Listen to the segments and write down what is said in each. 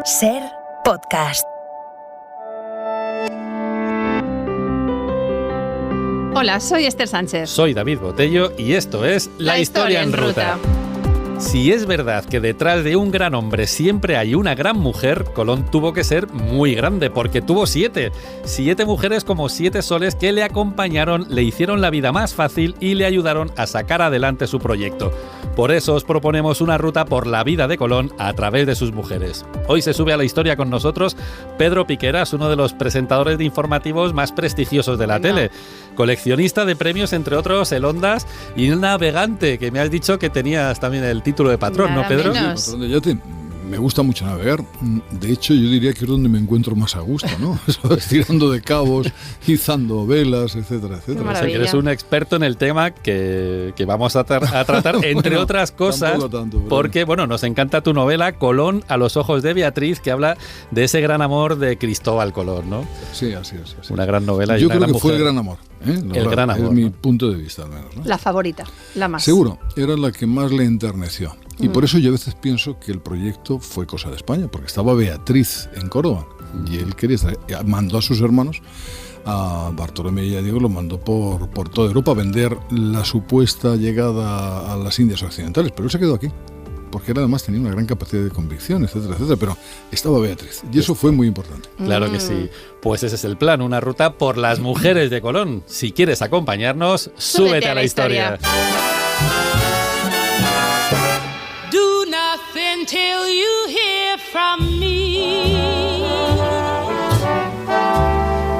SER Podcast. Hola, soy Esther Sánchez. Soy David Botello y esto es La Historia en Ruta. Si es verdad que detrás de un gran hombre siempre hay una gran mujer, Colón tuvo que ser muy grande porque tuvo 7 mujeres como 7 soles que le acompañaron, le hicieron la vida más fácil y le ayudaron a sacar adelante su proyecto. Por eso os proponemos una ruta por la vida de Colón a través de sus mujeres. Hoy se sube a la historia con nosotros Pedro Piqueras, uno de los presentadores de informativos más prestigiosos de la tele. Coleccionista de premios, entre otros, el Ondas, y un navegante, que me has dicio que tenías también el título de patrón, nada, ¿no, Pedro? Sí, patrón de yate. Me gusta mucho navegar. De hecho, yo diría que es donde me encuentro más a gusto, ¿no? Tirando de cabos, izando velas, etcétera, etcétera. O sea, que eres un experto en el tema que vamos a tratar, entre otras cosas, tanto, porque, bueno, nos encanta tu novela Colón a los ojos de Beatriz, que habla de ese gran amor de Cristóbal Colón, ¿no? Sí, así es. Una gran novela. Yo y una creo gran que mujer. fue el gran amor. El gran amor. Es mi punto de vista, al menos, ¿no? La favorita, la más. Seguro, era la que más le enterneció. Y por eso yo a veces pienso que el proyecto fue cosa de España, porque estaba Beatriz en Córdoba y él quería estar, mandó a sus hermanos, a Bartolomé y a Diego, lo mandó por toda Europa a vender la supuesta llegada a las Indias Occidentales, pero él se quedó aquí, porque él además tenía una gran capacidad de convicción, etcétera, etcétera, pero estaba Beatriz, y eso fue muy importante. Claro que sí. Pues ese es el plan, una ruta por las mujeres de Colón. Si quieres acompañarnos, súbete a la historia. Do nothing till you hear from me.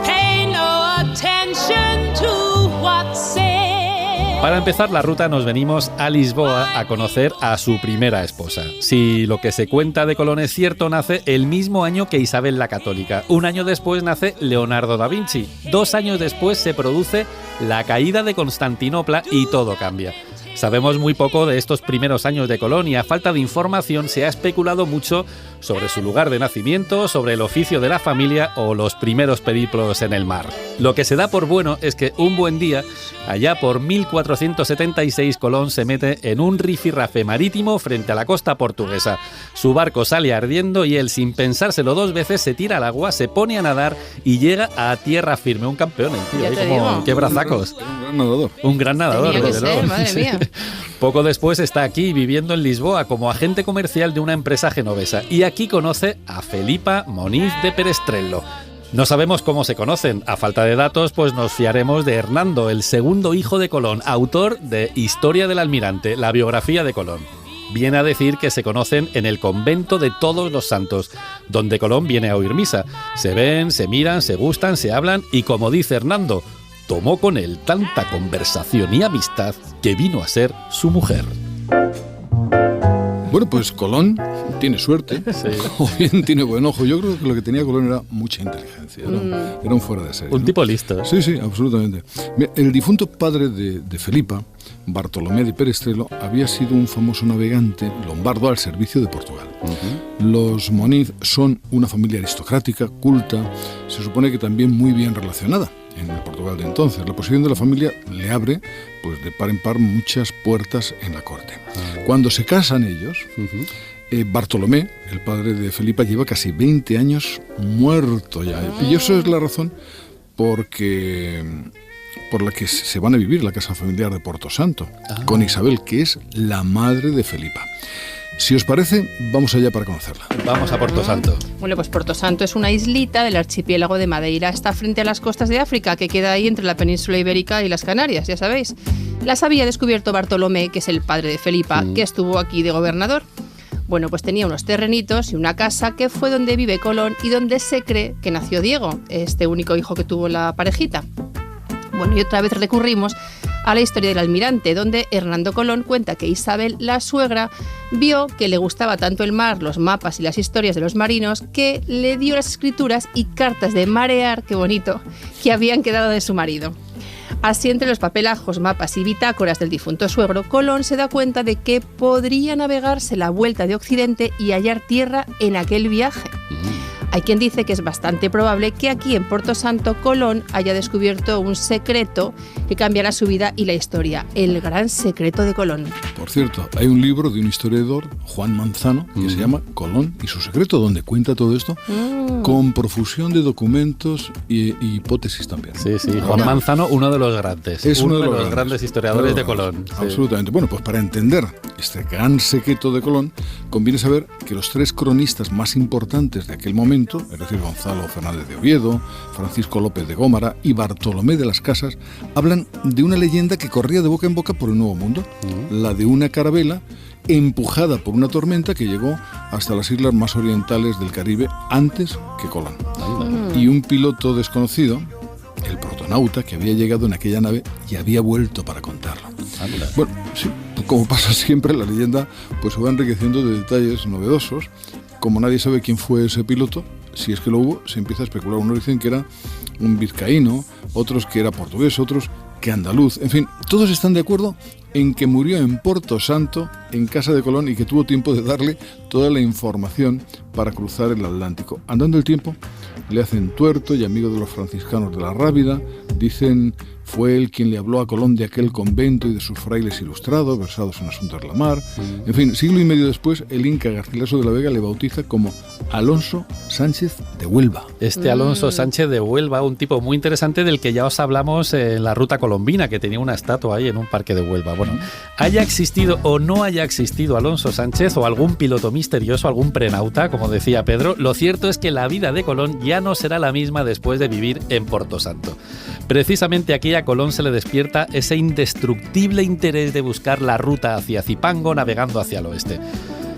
Pay no attention to what's said. Para empezar la ruta nos venimos a Lisboa a conocer a su primera esposa. Si lo que se cuenta de Colón es cierto, nace el mismo año que Isabel la Católica. Un año después nace Leonardo da Vinci. 2 años después se produce la caída de Constantinopla y todo cambia. Sabemos muy poco de estos primeros años de Colón y a falta de información se ha especulado mucho sobre su lugar de nacimiento, sobre el oficio de la familia o los primeros periplos en el mar. Lo que se da por bueno es que un buen día, allá por 1476, Colón se mete en un rifirrafe marítimo frente a la costa portuguesa. Su barco sale ardiendo y él, sin pensárselo 2 veces, se tira al agua, se pone a nadar y llega a tierra firme. Un campeón, el tío, ahí como qué brazacos. Un gran nadador. Un gran nadador, desde luego. Madre mía. Poco después está aquí viviendo en Lisboa como agente comercial de una empresa genovesa y aquí conoce a Felipa Moniz de Perestrello. No sabemos cómo se conocen. A falta de datos, pues nos fiaremos de Hernando, el segundo hijo de Colón, autor de Historia del Almirante, la biografía de Colón. Viene a decir que se conocen en el convento de Todos los Santos, donde Colón viene a oír misa. Se ven, se miran, se gustan, se hablan y, como dice Hernando, tomó con él tanta conversación y amistad que vino a ser su mujer. Bueno, pues Colón tiene suerte, sí. O bien tiene buen ojo. Yo creo que lo que tenía Colón era mucha inteligencia, era un fuera de serie. Un tipo listo. Sí, absolutamente. El difunto padre de Felipa, Bartolomé de Perestrello, había sido un famoso navegante lombardo al servicio de Portugal. Los Moniz son una familia aristocrática, culta, se supone que también muy bien relacionada en el Portugal de entonces. La posición de la familia le abre, pues de par en par, muchas puertas en la corte. Cuando se casan ellos, Bartolomé, el padre de Felipa, lleva casi 20 años muerto ya. Y eso es la razón por la que se van a vivir la casa familiar de Portosanto, con Isabel, que es la madre de Felipa. Si os parece, vamos allá para conocerla. Vamos a Portosanto. Bueno, pues Portosanto es una islita del archipiélago de Madeira. Está frente a las costas de África, que queda ahí entre la península ibérica y las Canarias, ya sabéis. Las había descubierto Bartolomé, que es el padre de Felipa, que estuvo aquí de gobernador. Bueno, pues tenía unos terrenitos y una casa que fue donde vive Colón y donde se cree que nació Diego, este único hijo que tuvo la parejita. Bueno, y otra vez recurrimos a la historia del almirante, donde Hernando Colón cuenta que Isabel, la suegra, vio que le gustaba tanto el mar, los mapas y las historias de los marinos, que le dio las escrituras y cartas de marear, qué bonito, que habían quedado de su marido. Así, entre los papelajos, mapas y bitácoras del difunto suegro, Colón se da cuenta de que podría navegarse la vuelta de Occidente y hallar tierra en aquel viaje. Hay quien dice que es bastante probable que aquí en Porto Santo Colón haya descubierto un secreto que cambiará su vida y la historia, el gran secreto de Colón. Por cierto, hay un libro de un historiador, Juan Manzano, que se llama Colón y su secreto, donde cuenta todo esto con profusión de documentos y hipótesis también. Sí, Juan Manzano, uno de los grandes. Es uno de los grandes historiadores de Colón. Absolutamente. Bueno, pues para entender este gran secreto de Colón, conviene saber que los 3 cronistas más importantes de aquel momento, es decir, Gonzalo Fernández de Oviedo, Francisco López de Gómara y Bartolomé de las Casas, hablan de una leyenda que corría de boca en boca por el Nuevo Mundo, la de una carabela empujada por una tormenta que llegó hasta las islas más orientales del Caribe antes que Colón. Y un piloto desconocido, el protonauta, que había llegado en aquella nave y había vuelto para contarlo. Bueno, sí, como pasa siempre, la leyenda pues se va enriqueciendo de detalles novedosos. Como nadie sabe quién fue ese piloto, si es que lo hubo, se empieza a especular. Unos dicen que era un vizcaíno, otros que era portugués, otros que andaluz. En fin, todos están de acuerdo en que murió en Porto Santo, en casa de Colón, y que tuvo tiempo de darle toda la información para cruzar el Atlántico. Andando el tiempo, le hacen tuerto y amigo de los franciscanos de la Rábida. Dicen fue él quien le habló a Colón de aquel convento y de sus frailes ilustrados, versados en asuntos de la mar. En fin, siglo y medio después, el inca Garcilaso de la Vega le bautiza como Alonso Sánchez de Huelva. Este Alonso Sánchez de Huelva, un tipo muy interesante del que ya os hablamos en la ruta colombina, que tenía una estatua ahí en un parque de Huelva. Bueno, haya existido o no haya existido Alonso Sánchez o algún piloto misterioso, algún prenauta, como decía Pedro, lo cierto es que la vida de Colón ya no será la misma después de vivir en Porto Santo. Precisamente aquí a Colón se le despierta ese indestructible interés de buscar la ruta hacia Zipango navegando hacia el oeste.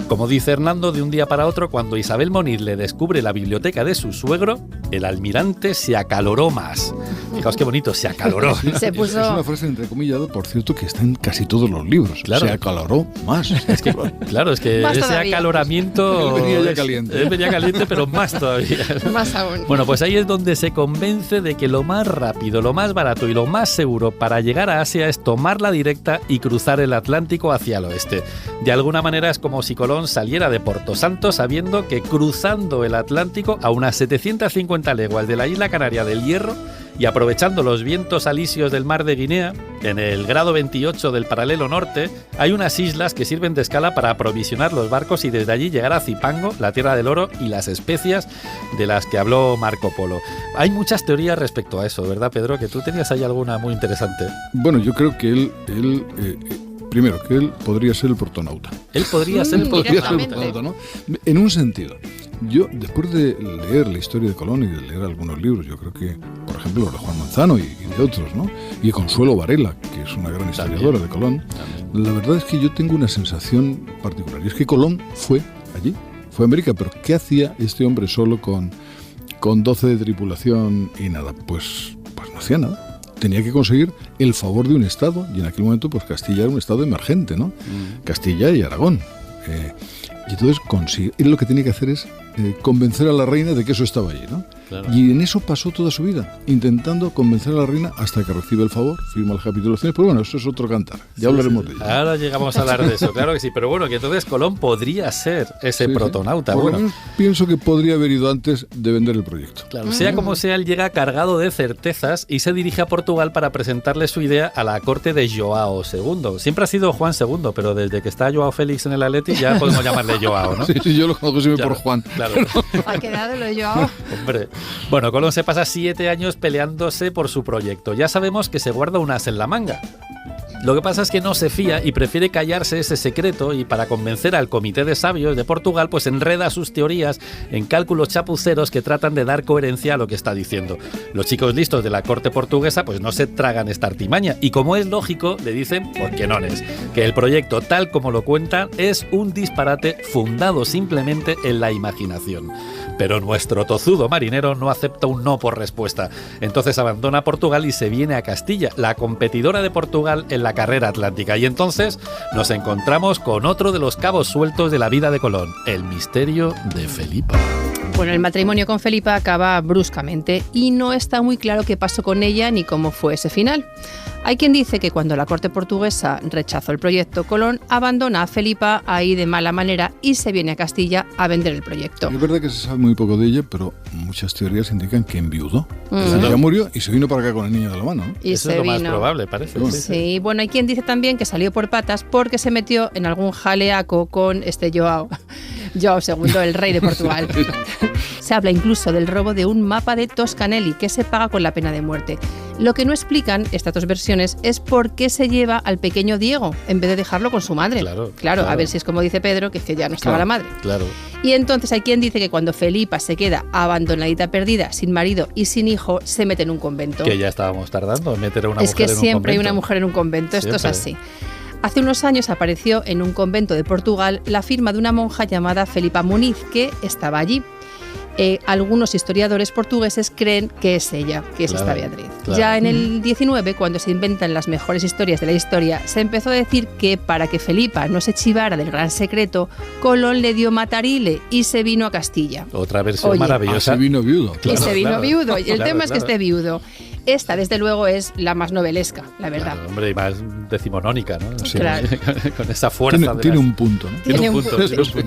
Como dice Hernando, de un día para otro, cuando Isabel Moniz le descubre la biblioteca de su suegro, el almirante se acaloró más. Fijaos qué bonito, se acaloró. Se puso... Es una frase entrecomillada, por cierto, que está en casi todos los libros. Claro. Se acaloró más. Es que, claro, es que más ese todavía. Acaloramiento... Él venía ya caliente. Él venía caliente, pero más todavía. Más aún. Bueno, pues ahí es donde se convence de que lo más rápido, lo más barato y lo más seguro para llegar a Asia es tomar la directa y cruzar el Atlántico hacia el oeste. De alguna manera es como si Colón saliera de Porto Santo sabiendo que cruzando el Atlántico a unas 750 leguas de la isla canaria del Hierro y aprovechando los vientos alisios del mar de Guinea, en el grado 28 del paralelo norte, hay unas islas que sirven de escala para aprovisionar los barcos y desde allí llegar a Zipango, la tierra del oro y las especias de las que habló Marco Polo. Hay muchas teorías respecto a eso, ¿verdad, Pedro? Que tú tenías ahí alguna muy interesante. Bueno, yo creo que primero, que él podría ser el protonauta. Él podría ser el protonauta, ¿no? En un sentido. Yo, después de leer la historia de Colón y de leer algunos libros, yo creo que, por ejemplo, los de Juan Manzano y de otros, ¿no? Y Consuelo Varela, que es una gran historiadora de Colón, la verdad es que yo tengo una sensación particular. Y es que Colón fue allí, fue a América, pero ¿qué hacía este hombre solo con 12 de tripulación y nada? Pues no hacía nada. Tenía que conseguir el favor de un estado, y en aquel momento pues Castilla era un estado emergente, ¿no? Castilla y Aragón. Y entonces él lo que tenía que hacer es convencer a la reina de que eso estaba allí, ¿no? Claro. Y en eso pasó toda su vida, intentando convencer a la reina hasta que recibe el favor, firma las capitulaciones, pero bueno, eso es otro cantar, ya hablaremos de ello. Ahora llegamos a hablar de eso, claro que sí, pero bueno, que entonces Colón podría ser ese protonauta. Por lo Bueno, menos pienso que podría haber ido antes de vender el proyecto. claro, sea como sea, él llega cargado de certezas y se dirige a Portugal para presentarle su idea a la corte de Joao II. Siempre ha sido Juan II, pero desde que está Joao Félix en el Atleti ya podemos llamarle Joao, ¿no? Sí, yo lo conozco siempre Claro, por Juan. Claro. Ha quedado lo yo. Hombre. Bueno, Colón se pasa 7 años peleándose por su proyecto. Ya sabemos que se guarda un as en la manga. Lo que pasa es que no se fía y prefiere callarse ese secreto, y para convencer al Comité de Sabios de Portugal pues enreda sus teorías en cálculos chapuceros que tratan de dar coherencia a lo que está diciendo. Los chicos listos de la corte portuguesa pues no se tragan esta artimaña y, como es lógico, le dicen por qué no es, que el proyecto tal como lo cuentan es un disparate fundado simplemente en la imaginación. Pero nuestro tozudo marinero no acepta un no por respuesta. Entonces abandona Portugal y se viene a Castilla, la competidora de Portugal en la carrera atlántica. Y entonces nos encontramos con otro de los cabos sueltos de la vida de Colón, el misterio de Felipa. Bueno, el matrimonio con Felipa acaba bruscamente y no está muy claro qué pasó con ella ni cómo fue ese final. Hay quien dice que cuando la corte portuguesa rechazó el proyecto, Colón abandona a Felipa ahí de mala manera y se viene a Castilla a vender el proyecto. Es verdad que se sabe muy poco de ella, pero muchas teorías indican que enviudó. Ella murió y se vino para acá con el niño de la mano, ¿no? Y Eso se es lo más vino. probable, parece. Sí, bueno, hay quien dice también que salió por patas porque se metió en algún jaleaco con Joao II, el rey de Portugal. Se habla incluso del robo de un mapa de Toscanelli que se paga con la pena de muerte. Lo que no explican estas dos versiones es por qué se lleva al pequeño Diego en vez de dejarlo con su madre. Claro, a ver si es como dice Pedro, que es que ya no estaba la madre. Claro. Y entonces hay quien dice que cuando Felipa se queda abandonadita perdida, sin marido y sin hijo, se mete en un convento. Que ya estábamos tardando en meter a una Es mujer que en un siempre hay convento. una mujer en un convento, esto es Siempre. así. Hace unos años apareció en un convento de Portugal la firma de una monja llamada Felipa Muniz, que estaba allí. Algunos historiadores portugueses creen que es ella, que es esta Beatriz. Claro. Ya en el 19, cuando se inventan las mejores historias de la historia, se empezó a decir que para que Felipa no se chivara del gran secreto, Colón le dio matarile y se vino a Castilla. Otra versión Oye. maravillosa. Se vino viudo. Y se vino viudo. Y el tema es que claro. esté viudo. Esta, desde luego, es la más novelesca, la verdad. Claro, hombre, y más decimonónica, ¿no? Sí. Claro. Con esa fuerza. Tiene un punto, ¿no? Tiene un punto.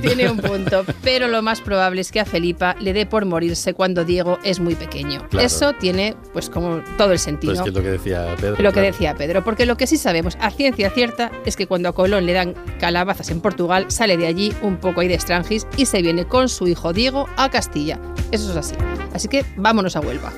Tiene un punto, pero lo más probable es que a Felipa le dé por morirse cuando Diego es muy pequeño. Claro. Eso tiene, pues, como todo el sentido. Pues que es lo que decía Pedro. Lo que claro. decía Pedro, porque lo que sí sabemos a ciencia cierta es que cuando a Colón le dan calabazas en Portugal, sale de allí un poco ahí de Estrangis y se viene con su hijo Diego a Castilla. Eso es así. Así que vámonos a Huelva.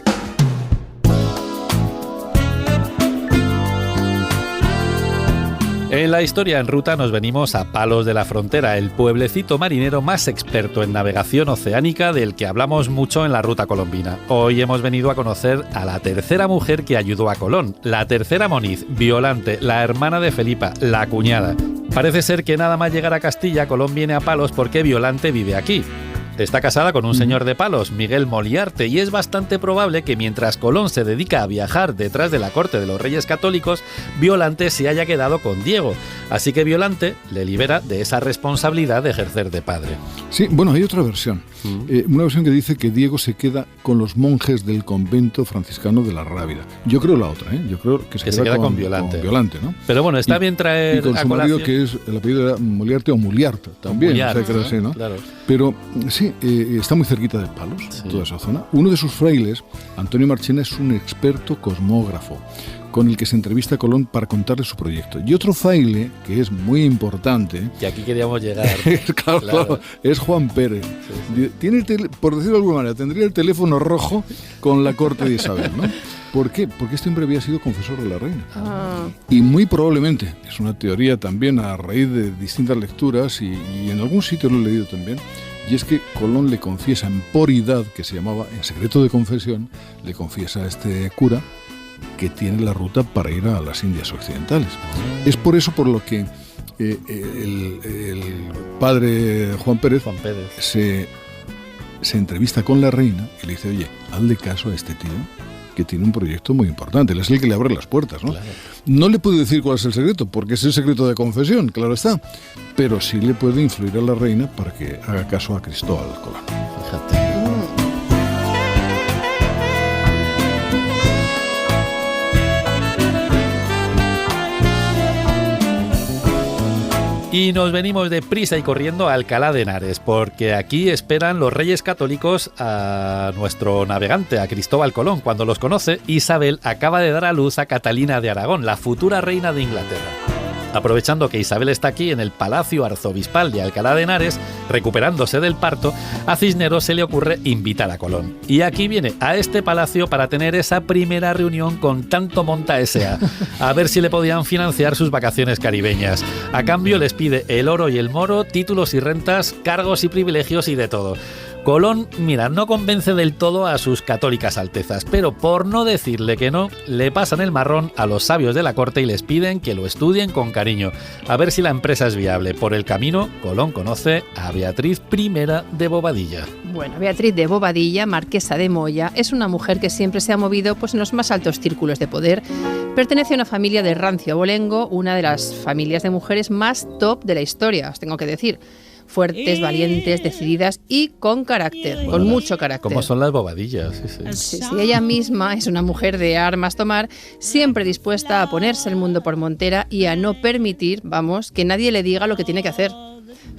En la historia en ruta nos venimos a Palos de la Frontera, el pueblecito marinero más experto en navegación oceánica del que hablamos mucho en la ruta colombina. Hoy hemos venido a conocer a la tercera mujer que ayudó a Colón, la tercera Moniz, Violante, la hermana de Felipa, la cuñada. Parece ser que nada más llegar a Castilla, Colón viene a Palos porque Violante vive aquí. Está casada con un señor de Palos, Miguel Moliarte, y es bastante probable que mientras Colón se dedica a viajar detrás de la corte de los Reyes Católicos, Violante se haya quedado con Diego. Así que Violante le libera de esa responsabilidad de ejercer de padre. Sí, bueno, hay otra versión. Una versión que dice que Diego se queda con los monjes del convento franciscano de la Rábida. Yo creo la otra, ¿eh? Yo creo que se queda con Violante, ¿no? Pero bueno, está bien traer y con a su marido, colación. que es el apellido era Moliarte o Muliarte también, Muliarte, o sea, que era así, ¿no? Claro. Pero sí, está muy cerquita de Palos, Sí. toda esa zona. Uno de sus frailes, Antonio Marchena, es un experto cosmógrafo con el que se entrevista a Colón para contarle su proyecto. Y otro fraile, que es muy importante, Y aquí queríamos llegar. claro, es Juan Pérez. Tiene por decirlo de alguna manera, tendría el teléfono rojo con la corte de Isabel, ¿no? ¿Por qué? Porque este hombre había sido confesor de la reina. Y muy probablemente, es una teoría también a raíz de distintas lecturas y en algún sitio lo he leído también, y es que Colón le confiesa en Poridad, que se llamaba en secreto de confesión, le confiesa a este cura que tiene la ruta para ir a las Indias Occidentales. Es por eso por lo que el padre Juan Pérez se entrevista con la reina y le dice, oye, hazle caso a este tío que tiene un proyecto muy importante, él es el que le abre las puertas, ¿no? Claro. No le puede decir cuál es el secreto, porque es el secreto de confesión, claro está, pero sí le puede influir a la reina para que haga caso a Cristóbal Colón. Fíjate. Y nos venimos deprisa y corriendo a Alcalá de Henares, porque aquí esperan los Reyes Católicos a nuestro navegante, a Cristóbal Colón. Cuando los conoce, Isabel acaba de dar a luz a Catalina de Aragón, la futura reina de Inglaterra. Aprovechando que Isabel está aquí en el Palacio Arzobispal de Alcalá de Henares, recuperándose del parto, a Cisneros se le ocurre invitar a Colón. Y aquí viene a este palacio para tener esa primera reunión con Tanto Monta S.A., a ver si le podían financiar sus vacaciones caribeñas. A cambio les pide el oro y el moro, títulos y rentas, cargos y privilegios y de todo. Colón, mira, no convence del todo a sus católicas altezas, pero por no decirle que no, le pasan el marrón a los sabios de la corte y les piden que lo estudien con cariño, a ver si la empresa es viable. Por el camino, Colón conoce a Beatriz I de Bobadilla. Bueno, Beatriz de Bobadilla, marquesa de Moya, es una mujer que siempre se ha movido pues, en los más altos círculos de poder, Pertenece a una familia de rancio abolengo, una de las familias de mujeres más top de la historia, os tengo que decir. Fuertes, valientes, decididas y con carácter, Bueno, con mucho carácter. Como son las bobadillas. Sí, ella misma es una mujer de armas tomar, siempre dispuesta a ponerse el mundo por montera y a no permitir, que nadie le diga lo que tiene que hacer.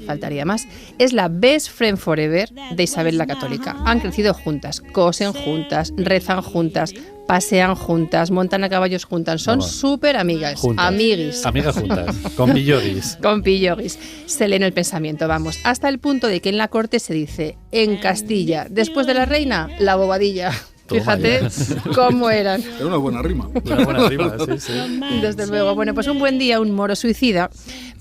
Faltaría más. Es la best friend forever de Isabel la Católica. Han crecido juntas, cosen juntas, rezan juntas, pasean juntas, montan a caballos juntas. Son súper amigas. Amiguis. Amigas juntas, con pilloguis. Con pilloguis. Se leen el pensamiento, hasta el punto de que en la corte se dice, en Castilla, después de la reina, la bobadilla. Fíjate cómo eran. Era una buena rima. Una buena rima, sí. Desde luego. Bueno, pues un buen día un moro suicida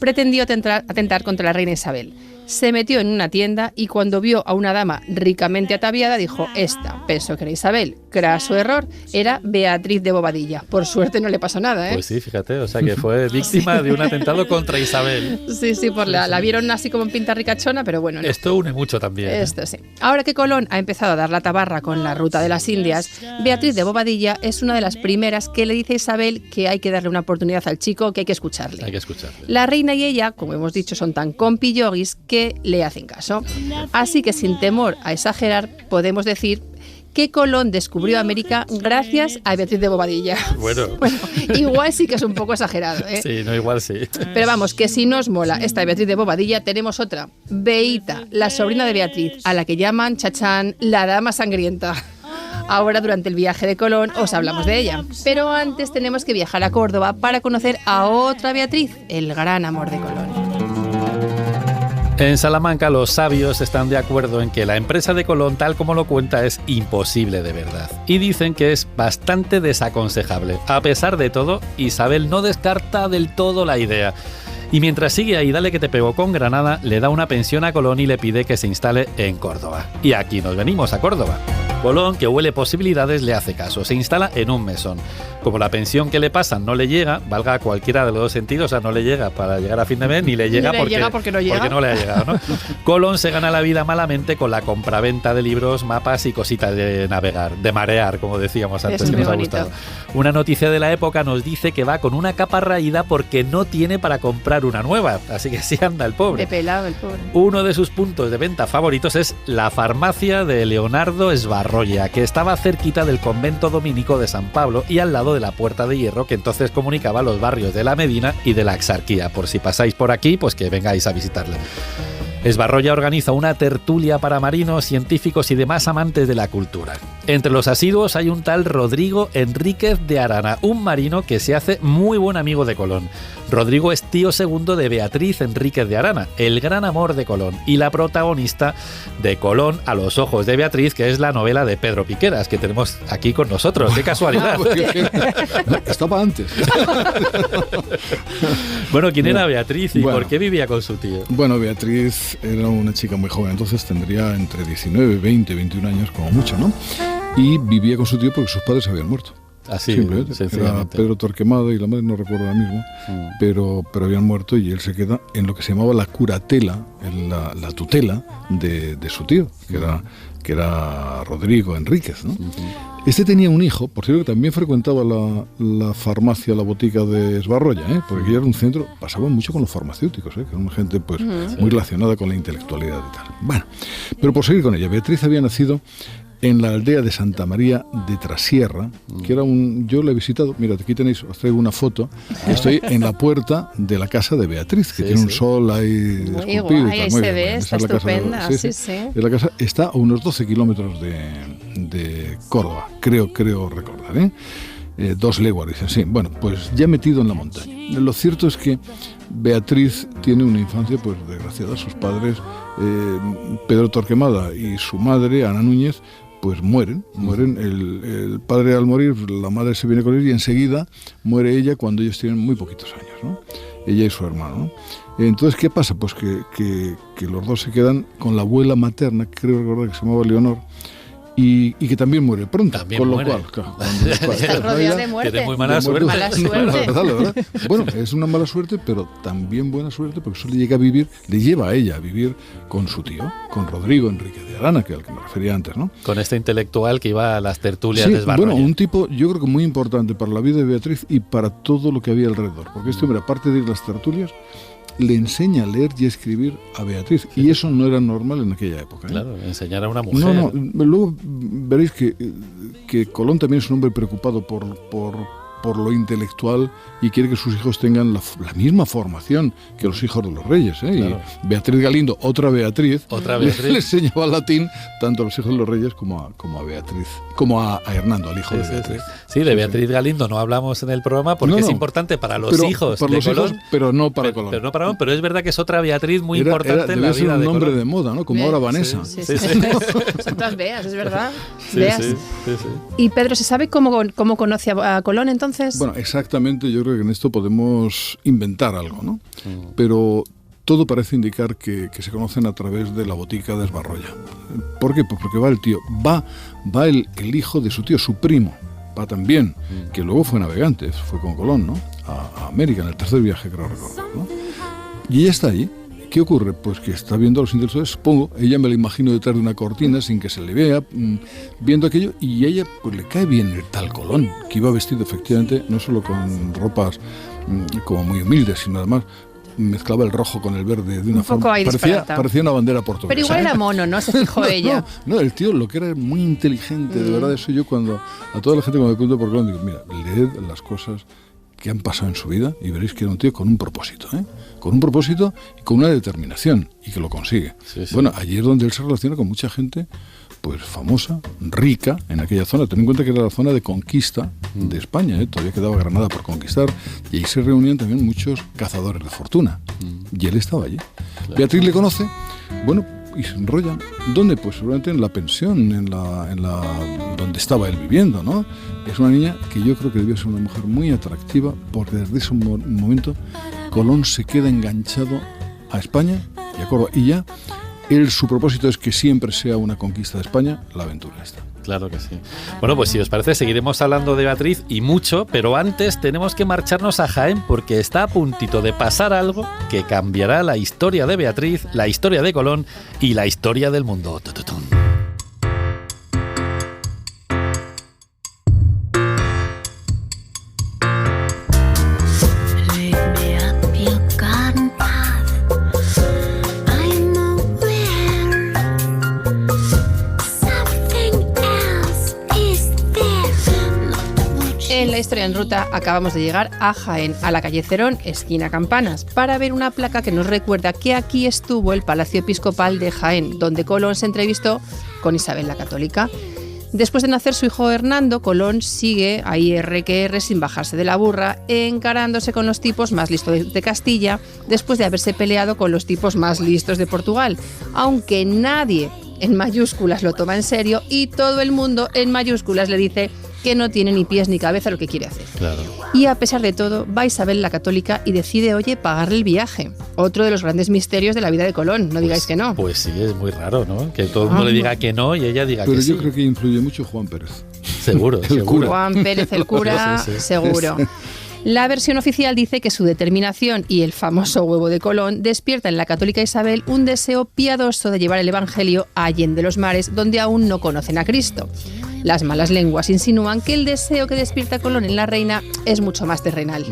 pretendió atentar contra la reina Isabel. Se metió en una tienda y cuando vio a una dama ricamente ataviada dijo, esta, pensó que era Isabel. Craso error, era Beatriz de Bobadilla. Por suerte no le pasó nada, ¿eh? Pues sí, fíjate, o sea que fue víctima de un atentado contra Isabel. Sí, la vieron así como en pinta ricachona, pero bueno. No. Esto une mucho también. Esto sí. Ahora que Colón ha empezado a dar la tabarra con la ruta de las Indias, Beatriz de Bobadilla es una de las primeras que le dice a Isabel que hay que darle una oportunidad al chico, que hay que escucharle. Hay que escucharle. La reina y ella, como hemos dicho, son tan compilloguis que le hacen caso. Así que sin temor a exagerar, podemos decir que Colón descubrió América gracias a Beatriz de Bobadilla. Bueno, igual sí que es un poco exagerado, ¿eh? Sí, no, igual sí. Pero que si nos mola esta Beatriz de Bobadilla, tenemos otra, Beita, la sobrina de Beatriz, a la que llaman, chachán, la dama sangrienta. Ahora, durante el viaje de Colón, os hablamos de ella. Pero antes tenemos que viajar a Córdoba para conocer a otra Beatriz, el gran amor de Colón. En Salamanca los sabios están de acuerdo en que la empresa de Colón, tal como lo cuenta, es imposible de verdad. Y dicen que es bastante desaconsejable. A pesar de todo, Isabel no descarta del todo la idea. Y mientras sigue ahí, dale que te pego con Granada, le da una pensión a Colón y le pide que se instale en Córdoba. Y aquí nos venimos a Córdoba. Colón, que huele posibilidades, le hace caso. Se instala en un mesón. Como la pensión que le pasan no le llega, valga cualquiera de los dos sentidos, o sea, no le llega para llegar a fin de mes, ni le llega, porque no llega. Porque no le ha llegado, ¿no? Colón se gana la vida malamente con la compraventa de libros, mapas y cositas de navegar, de marear, como decíamos antes, es que muy nos ha bonito. gustado. Una noticia de la época nos dice que va con una capa raída porque no tiene para comprar una nueva, así que sí anda el pobre. De pelado el pobre. Uno de sus puntos de venta favoritos es la farmacia de Leonardo Esbarrolla, que estaba cerquita del convento dominico de San Pablo y al lado de la Puerta de Hierro, que entonces comunicaba los barrios de la Medina y de la Exarquía. Por si pasáis por aquí, pues que vengáis a visitarla. Esbarrolla organiza una tertulia para marinos, científicos y demás amantes de la cultura. Entre los asiduos hay un tal Rodrigo Enríquez de Arana, un marino que se hace muy buen amigo de Colón. Rodrigo es tío segundo de Beatriz Enríquez de Arana, el gran amor de Colón, y la protagonista de Colón a los ojos de Beatriz, que es la novela de Pedro Piqueras, que tenemos aquí con nosotros. ¡Qué casualidad! Estaba antes. Bueno, ¿quién era Beatriz y Bueno. por qué vivía con su tío? Bueno, Beatriz era una chica muy joven, entonces tendría entre 19, 20, 21 años como mucho, ¿no? Y vivía con su tío porque sus padres habían muerto. Así, Simplemente. Era sencillamente. Pedro Torquemada y la madre no recuerdo ahora mismo, pero habían muerto y él se queda en lo que se llamaba la curatela, en la tutela de su tío, que era Rodrigo Enríquez, ¿no? Este tenía un hijo, por cierto, que también frecuentaba la farmacia, la botica de Esbarrolla, porque aquello era un centro, pasaba mucho con los farmacéuticos, que era una gente pues muy relacionada con la intelectualidad y tal. Bueno, pero por seguir con ella, Beatriz había nacido en la aldea de Santa María de Trasierra, que era yo la he visitado, mira, aquí tenéis, os traigo una foto, estoy en la puerta de la casa de Beatriz, que tiene un sol ahí Muy esculpido. guay, ahí se ve, está Esa es la casa de- estupenda, sí. La casa está a unos 12 kilómetros de Córdoba, creo recordar, 2 leguas, dicen, sí. Bueno, pues ya metido en la montaña. Lo cierto es que Beatriz tiene una infancia pues desgraciada. Sus padres, Pedro Torquemada y su madre, Ana Núñez, pues mueren. El padre al morir, la madre se viene con él y enseguida muere ella cuando ellos tienen muy poquitos años, ¿no? Ella y su hermano, ¿no? Entonces, ¿qué pasa? Pues que los dos se quedan con la abuela materna, creo recordar que se llamaba Leonor, y que también muere pronto. También con muere. lo cual, claro, cuando Está rodeado de muerte. Tiene muy mala de suerte. Mala suerte. La verdad. Bueno, es una mala suerte, pero también buena suerte, porque eso le lleva a ella a vivir con su tío, con Rodrigo Enrique de Arana, que al que me refería antes, ¿no? Con este intelectual que iba a las tertulias Sí, de Esbarrolla. bueno, un tipo, yo creo que muy importante para la vida de Beatriz y para todo lo que había alrededor, porque este hombre, aparte de ir a las tertulias, le enseña a leer y a escribir a Beatriz, y eso no era normal en aquella época, ¿eh? Claro, enseñar a una mujer. No, luego veréis que Colón también es un hombre preocupado por lo intelectual y quiere que sus hijos tengan la misma formación que los hijos de los reyes, ¿eh? Claro. Y Beatriz Galindo, otra Beatriz, le enseñaba latín tanto a los hijos de los reyes como a Beatriz, como a Hernando, al hijo de Beatriz. Sí, de Beatriz Galindo no hablamos en el programa porque es importante para los hijos para de los Colón, hijos, pero no para Colón. Pero no para Colón, pero es verdad que es otra Beatriz muy importante en la debe ser vida un de nombre Colón. de moda, ¿no? Como ahora Vanessa. Sí. Sí. Son todas Beas, es verdad. Sí, Beas. sí. ¿Y Pedro, se sabe cómo conoce a Colón entonces? Bueno, exactamente, yo creo que en esto podemos inventar algo, ¿no? Pero todo parece indicar que se conocen a través de la botica de Esbarrolla. ¿Por qué? Pues porque va el tío, va el hijo de su tío, su primo, va también, que luego fue navegante, fue con Colón, ¿no? A América, en el tercer viaje, creo recordar, ¿no? Y ella está allí. ¿Qué ocurre? Pues que está viendo a los intelectuales, supongo, ella me la imagino detrás de una cortina sin que se le vea, viendo aquello, y a ella pues le cae bien el tal Colón, que iba vestido efectivamente no solo con ropas como muy humildes, sino además mezclaba el rojo con el verde de una poco ahí parecía una bandera portuguesa. Pero igual era mono, ¿no? Se fijó ella. No, el tío lo que era muy inteligente, de verdad, eso yo cuando a toda la gente cuando me pregunto por Colón digo, mira, leed las cosas que han pasado en su vida y veréis que era un tío con un propósito, ¿eh? Con un propósito y con una determinación, y que lo consigue. Sí. Bueno, allí es donde él se relaciona con mucha gente pues famosa, rica en aquella zona. Ten en cuenta que era la zona de conquista de España, ¿eh? Todavía quedaba Granada por conquistar, y ahí se reunían también muchos cazadores de fortuna, y él estaba allí. Claro. Beatriz le conoce, bueno, y se enrollan. ¿Dónde? Pues seguramente en la pensión, en la donde estaba él viviendo, ¿no? Es una niña que yo creo que debió ser una mujer muy atractiva, porque desde ese momento Colón se queda enganchado a España y a Córdoba, y ya su propósito es que siempre sea una conquista de España, la aventura esta. Claro que sí. Bueno, pues si os parece seguiremos hablando de Beatriz y mucho, pero antes tenemos que marcharnos a Jaén porque está a puntito de pasar algo que cambiará la historia de Beatriz, la historia de Colón y la historia del mundo. ¡Tututún! En la historia en ruta acabamos de llegar a Jaén, a la calle Cerón, esquina Campanas, para ver una placa que nos recuerda que aquí estuvo el Palacio Episcopal de Jaén, donde Colón se entrevistó con Isabel la Católica. Después de nacer su hijo Hernando, Colón sigue ahí R que R sin bajarse de la burra, encarándose con los tipos más listos de Castilla, después de haberse peleado con los tipos más listos de Portugal, aunque nadie en mayúsculas lo toma en serio y todo el mundo en mayúsculas le dice que no tiene ni pies ni cabeza lo que quiere hacer. Claro. Y a pesar de todo, va Isabel la Católica y decide, oye, pagarle el viaje. Otro de los grandes misterios de la vida de Colón, no digáis que no. Pues sí, es muy raro, ¿no? Que todo el mundo le diga que no y ella diga pero que sí. Pero yo creo que influye mucho Juan Pérez. Seguro, seguro. Juan Pérez, el cura, sí. Seguro. La versión oficial dice que su determinación y el famoso huevo de Colón despierta en la católica Isabel un deseo piadoso de llevar el Evangelio a allende los mares, donde aún no conocen a Cristo. Las malas lenguas insinúan que el deseo que despierta Colón en la reina es mucho más terrenal.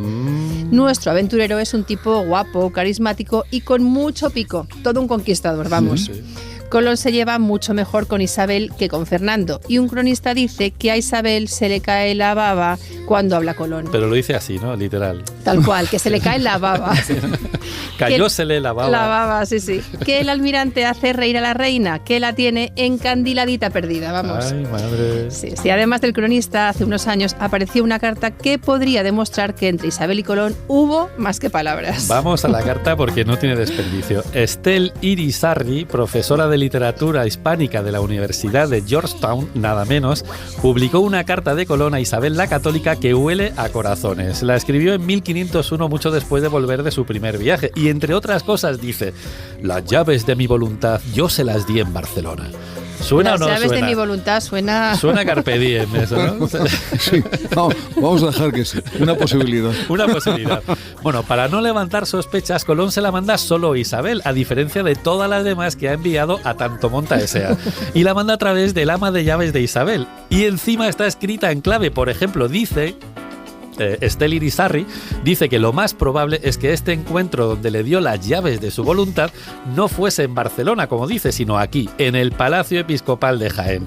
Nuestro aventurero es un tipo guapo, carismático y con mucho pico. Todo un conquistador, vamos. Sí. Colón se lleva mucho mejor con Isabel que con Fernando, y un cronista dice que a Isabel se le cae la baba cuando habla Colón. Pero lo dice así, ¿no? Literal. Tal cual, que se le cae la baba. Cayósele la baba. La baba, sí, sí. Que el almirante hace reír a la reina, que la tiene encandiladita perdida, vamos. Ay, madre. Sí, sí, además del cronista, hace unos años apareció una carta que podría demostrar que entre Isabel y Colón hubo más que palabras. Vamos a la carta porque no tiene desperdicio. Estel Irisarri, profesora de literatura hispánica de la Universidad de Georgetown, nada menos, publicó una carta de Colón a Isabel la Católica que huele a corazones. La escribió en 1501, mucho después de volver de su primer viaje, y entre otras cosas dice: las llaves de mi voluntad yo se las di en Barcelona. ¿Suena Las o no llaves suena? de mi voluntad suena... Suena Carpe Diem eso, ¿no? Sí, vamos a dejar que sí, una posibilidad. Una posibilidad. Bueno, para no levantar sospechas, Colón se la manda solo a Isabel, a diferencia de todas las demás que ha enviado a Tanto Monta S.A. Y la manda a través del ama de llaves de Isabel. Y encima está escrita en clave. Por ejemplo, dice... Estel Irizarry dice que lo más probable es que este encuentro donde le dio las llaves de su voluntad no fuese en Barcelona, como dice, sino aquí, en el Palacio Episcopal de Jaén.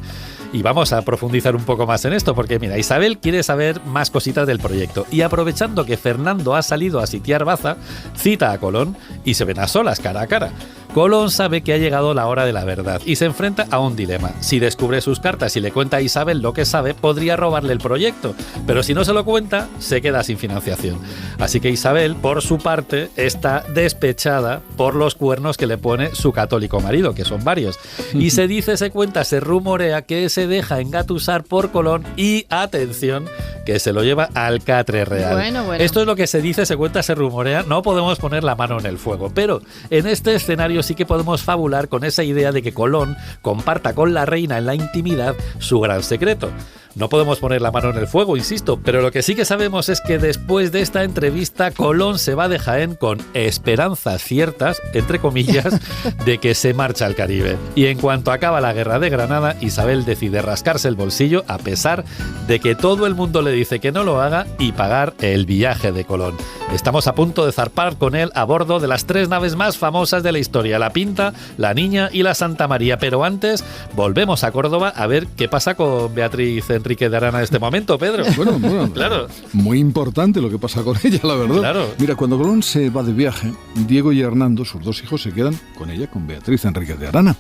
Y vamos a profundizar un poco más en esto, porque mira, Isabel quiere saber más cositas del proyecto. Y aprovechando que Fernando ha salido a sitiar Baza, cita a Colón y se ven a solas, cara a cara. Colón sabe que ha llegado la hora de la verdad y se enfrenta a un dilema. Si descubre sus cartas y le cuenta a Isabel lo que sabe, podría robarle el proyecto, pero si no se lo cuenta, se queda sin financiación. Así que Isabel, por su parte, está despechada por los cuernos que le pone su católico marido, que son varios. Y se dice, se cuenta, se rumorea que se deja engatusar por Colón y, atención, que se lo lleva al catre real. Bueno. Esto es lo que se dice, se cuenta, se rumorea. No podemos poner la mano en el fuego, pero en este escenario sí que podemos fabular con esa idea de que Colón comparta con la reina en la intimidad su gran secreto. No podemos poner la mano en el fuego, insisto, pero lo que sí que sabemos es que después de esta entrevista Colón se va de Jaén con esperanzas ciertas, entre comillas, de que se marcha al Caribe. Y en cuanto acaba la guerra de Granada, Isabel decide rascarse el bolsillo a pesar de que todo el mundo le dice que no lo haga y pagar el viaje de Colón. Estamos a punto de zarpar con él a bordo de las 3 naves más famosas de la historia, la Pinta, la Niña y la Santa María. Pero antes volvemos a Córdoba a ver qué pasa con Beatriz Enrique de Arana en este momento, Pedro. Bueno, claro. Muy importante lo que pasa con ella, la verdad. Claro. Mira, cuando Colón se va de viaje, Diego y Hernando, sus 2 hijos, se quedan con ella, con Beatriz Enrique de Arana,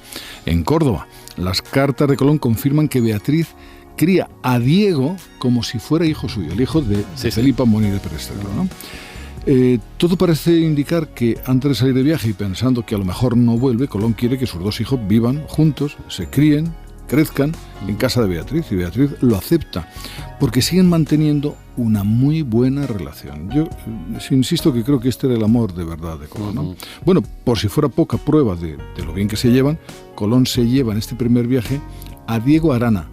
en Córdoba. Las cartas de Colón confirman que Beatriz cría a Diego como si fuera hijo suyo, el hijo de Felipa Moniz de Perestrelo, ¿no? Todo parece indicar que antes de salir de viaje y pensando que a lo mejor no vuelve, Colón quiere que sus 2 hijos vivan juntos, se críen, crezcan en casa de Beatriz, y Beatriz lo acepta porque siguen manteniendo una muy buena relación. Yo insisto que creo que este era el amor de verdad de Colón, ¿no? Bueno, por si fuera poca prueba de lo bien que se llevan, Colón se lleva en este primer viaje a Diego Arana,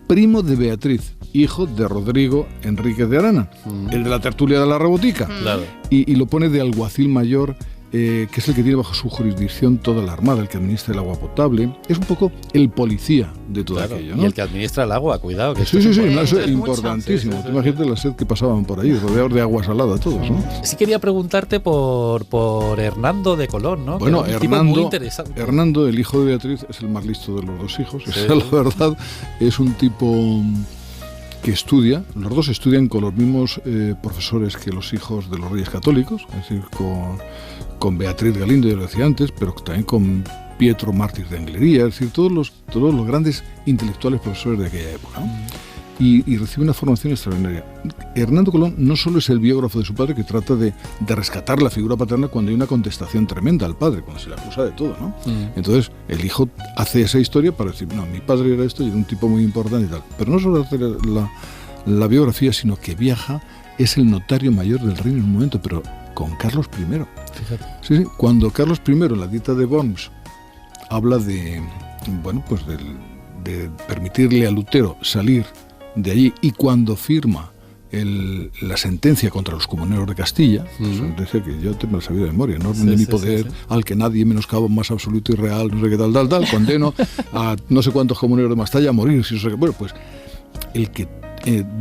primo de Beatriz, hijo de Rodrigo Enríquez de Arana, el de la tertulia de la Rebotica, Claro. y lo pone de alguacil mayor, que es el que tiene bajo su jurisdicción toda la armada, el que administra el agua potable. Es un poco el policía de todo aquello, ¿no? Y el que administra el agua, cuidado. Que Sí, esto es eso es mucho. importantísimo. Tú imagínate la sed que pasaban por ahí, rodeados de agua salada todos, ¿no? Sí quería preguntarte por Hernando de Colón, ¿no? Bueno, Que era un tipo muy interesante. Hernando, el hijo de Beatriz, es el más listo de los 2 hijos. Esa, la verdad, es un tipo que estudia, los 2 estudian con los mismos profesores que los hijos de los reyes católicos, es decir, con Beatriz Galindo, ya lo decía antes, pero también con Pietro Mártir de Anglería, es decir, todos los grandes intelectuales profesores de aquella época, ¿no? Y recibe una formación extraordinaria. Hernando Colón no solo es el biógrafo de su padre, que trata de rescatar la figura paterna cuando hay una contestación tremenda al padre, cuando se le acusa de todo, ¿no? Entonces el hijo hace esa historia para decir, no, mi padre era esto y era un tipo muy importante y tal. Pero no solo hace la biografía, sino que viaja, es el notario mayor del reino en un momento, pero con Carlos I. Fíjate. Sí, cuando Carlos I, en la Dieta de Worms, habla de permitirle a Lutero salir de allí, y cuando firma la sentencia contra los comuneros de Castilla, sentencia que yo te me la sabía de memoria, no de mi poder, al que nadie menoscaba, más absoluto y real, no sé qué tal, condeno a no sé cuántos comuneros de Mastalla a morir, si no sé qué. Bueno, pues el que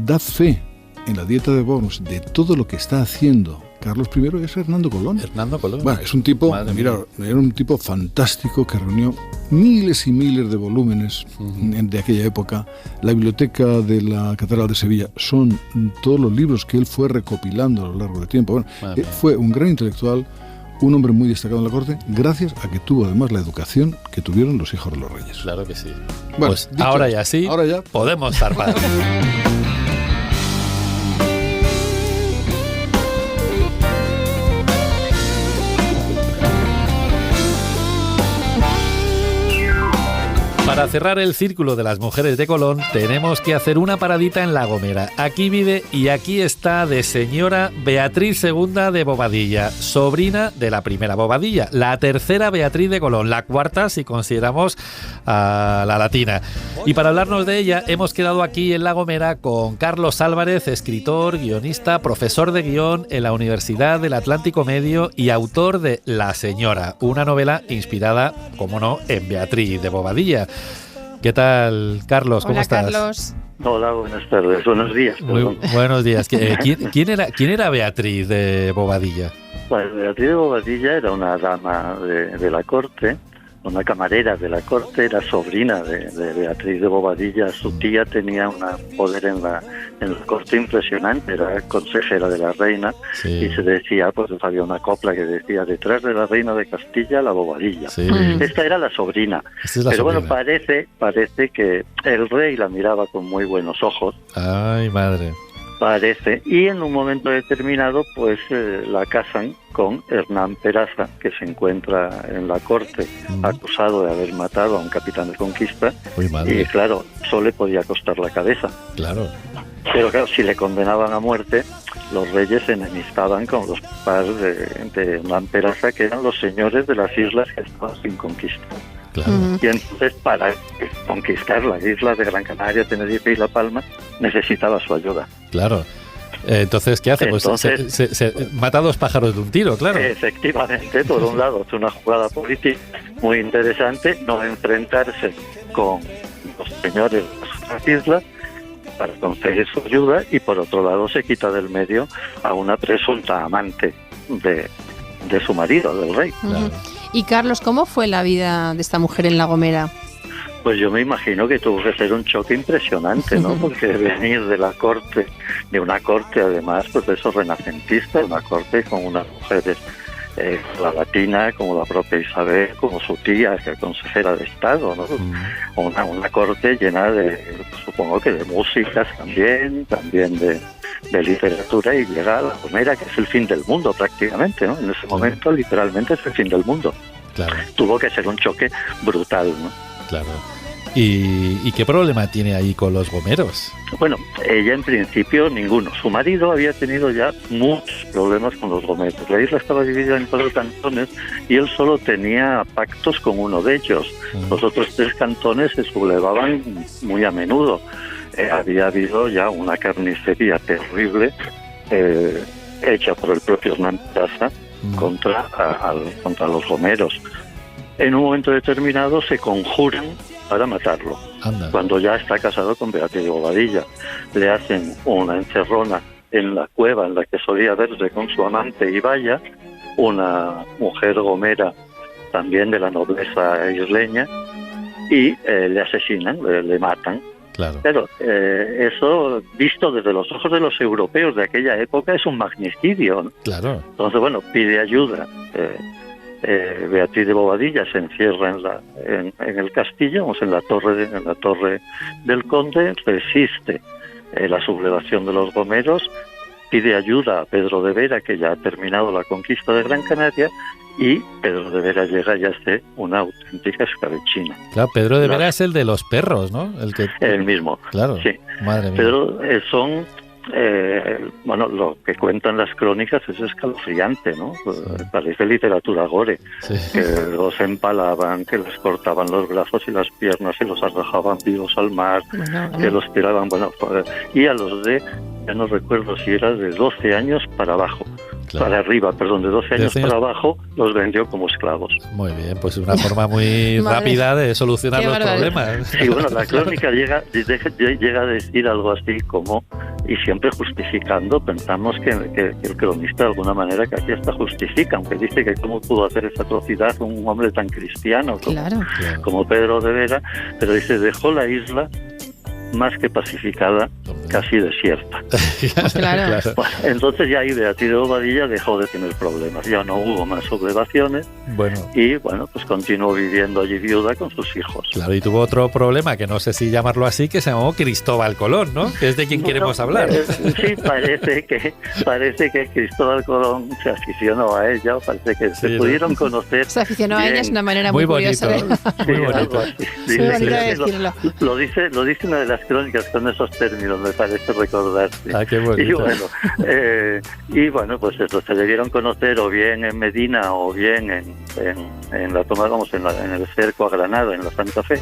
da fe en la Dieta de Worms de todo lo que está haciendo Carlos I es Hernando Colón. Hernando Colón. Bueno, es un tipo, mira, era un tipo fantástico que reunió miles y miles de volúmenes de aquella época. La biblioteca de la Catedral de Sevilla son todos los libros que él fue recopilando a lo largo del tiempo. Bueno, fue un gran intelectual, un hombre muy destacado en la corte, gracias a que tuvo además la educación que tuvieron los hijos de los reyes. Claro que sí. Bueno, pues ahora ya sí, podemos zarpar. Para cerrar el círculo de las mujeres de Colón, tenemos que hacer una paradita en La Gomera. Aquí vive y aquí está de señora Beatriz II de Bobadilla, sobrina de la primera Bobadilla, la tercera Beatriz de Colón, la cuarta si consideramos a la latina. Y para hablarnos de ella, hemos quedado aquí en La Gomera con Carlos Álvarez, escritor, guionista, profesor de guión en la Universidad del Atlántico Medio y autor de La Señora, una novela inspirada, como no, en Beatriz de Bobadilla. ¿Qué tal, Carlos? ¿Cómo Hola, estás? Carlos. Hola, buenas tardes, buenos días. Muy buenos días. ¿Quién era Beatriz de Bobadilla? Pues Beatriz de Bobadilla era una dama de la corte, una camarera de la corte, era sobrina de Beatriz de Bobadilla. Su tía tenía un poder en la corte impresionante, era consejera de la reina, Sí. y se decía, pues había una copla que decía, detrás de la reina de Castilla, la Bobadilla. Sí. Esta era la sobrina. Esta es la Pero sobrina. bueno, parece que el rey la miraba con muy buenos ojos. Ay, madre. Parece, y en un momento determinado pues la casan con Hernán Peraza, que se encuentra en la corte acusado de haber matado a un capitán de conquista, Uy, madre. y claro, solo le podía costar la cabeza. Claro. Pero claro, si le condenaban a muerte, los reyes se enemistaban con los padres de Hernán Peraza, que eran los señores de las islas que estaban sin conquistar. Claro. Y entonces, para conquistar las islas de Gran Canaria, Tenerife y La Palma, necesitaba su ayuda. Claro. Entonces, ¿qué hace? Pues Entonces- se mata a dos pájaros de un tiro, claro. Efectivamente, por un lado, es una jugada política muy interesante, no enfrentarse con los señores de las islas para conseguir su ayuda, y por otro lado se quita del medio a una presunta amante de su marido, del rey. Claro. Y Carlos, ¿cómo fue la vida de esta mujer en La Gomera? Pues yo me imagino que tuvo que ser un choque impresionante, ¿no? Porque venir de la corte, de una corte además, pues eso, renacentista, una corte con unas mujeres, la latina, como la propia Isabel, como su tía, que es consejera de Estado, ¿no? Una corte llena de, supongo que de músicas también de literatura, y llega a La Gomera, que es el fin del mundo prácticamente, ¿no? En ese momento literalmente es el fin del mundo. Claro, Tuvo que ser un choque brutal, ¿no? claro. ¿Y qué problema tiene ahí con los gomeros? Bueno, ella en principio ninguno. Su marido había tenido ya muchos problemas con los gomeros. La isla estaba dividida en 4 cantones y él solo tenía pactos con uno de ellos. Los otros 3 cantones se sublevaban muy a menudo. Había habido ya una carnicería terrible hecha por el propio Hernán Peraza contra los gomeros. En un momento determinado se conjuran para matarlo. Anda. Cuando ya está casado con Beatriz de Bobadilla, le hacen una encerrona en la cueva en la que solía verse con su amante Ibaya, una mujer gomera también de la nobleza isleña, y le asesinan, le matan. Claro. Pero eso, visto desde los ojos de los europeos de aquella época, es un magnicidio, ¿no? Claro. Entonces, bueno, pide ayuda. Beatriz de Bobadilla se encierra en el castillo, en la torre del conde, resiste la sublevación de los gomeros, pide ayuda a Pedro de Vera, que ya ha terminado la conquista de Gran Canaria, y Pedro de Vera llega y hace una auténtica escabechina. Claro, Pedro de Vera es el de los perros, ¿no? El mismo. Claro. Sí. Madre mía. Pero son... bueno, lo que cuentan las crónicas es escalofriante, ¿no? Parece literatura gore, Sí. que los empalaban, que les cortaban los brazos y las piernas y los arrojaban vivos al mar, que los tiraban, bueno, y a los de, ya no recuerdo si era de 12 años para abajo, Claro. para arriba, perdón, de 12 años 12 años. para abajo, los vendió como esclavos. Muy bien, pues una forma muy Madre. rápida de solucionar Qué los barbaridad. problemas. Y bueno, la crónica llega a decir algo así como, y siempre justificando, pensamos que el cronista de alguna manera que aquí hasta justifica, aunque dice que cómo pudo hacer esa atrocidad un hombre tan cristiano Claro. Claro. como Pedro de Vera, pero dice, dejó la isla más que pacificada, casi desierta. Claro. Bueno, entonces ya ahí Beatriz de Bobadilla dejó de tener problemas, ya no hubo más sublevaciones y bueno, pues continuó viviendo allí viuda con sus hijos. Claro, y tuvo otro problema, que no sé si llamarlo así, que se llamó Cristóbal Colón, ¿no? Que es de quien queremos hablar. Sí, parece que Cristóbal Colón se aficionó a ella, parece que se pudieron conocer. Se aficionó bien. A ella es una manera muy curiosa. Muy bonito. Muy bonito decirlo. Lo dice una de las crónicas con esos términos, me parece recordar. Sí. Ah, qué bonito. Y bueno, pues eso, se debieron conocer o bien en Medina o bien en la toma, en el cerco a Granada, en la Santa Fe,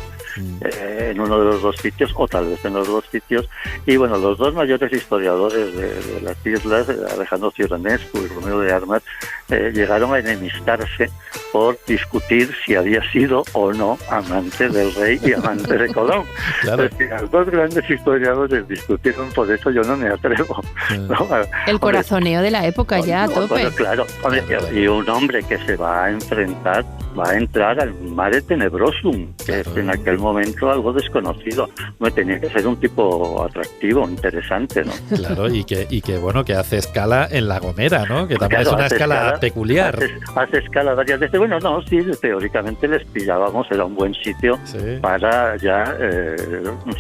en uno de los dos sitios, o tal vez en los dos sitios. Y bueno, los dos mayores historiadores de las islas, Alejandro Cioranescu y Romeo de Armas, llegaron a enemistarse por discutir si había sido o no amante del rey y amante de Colón. Claro. Es que los dos grandes historiadores discutieron, por eso yo no me atrevo. ¿No? El corazoneo de la época ya a tope. Bueno, claro, y un hombre que se va a enfrentar, va a entrar al mare tenebrosum, que es en aquel momento algo desconocido. No tenía que ser un tipo atractivo, interesante, ¿no? Claro, y que bueno, que hace escala en La Gomera, ¿no? Que también es una escala peculiar. Hace escala varias veces. Bueno, no, sí, teóricamente les pillábamos, era un buen sitio para ya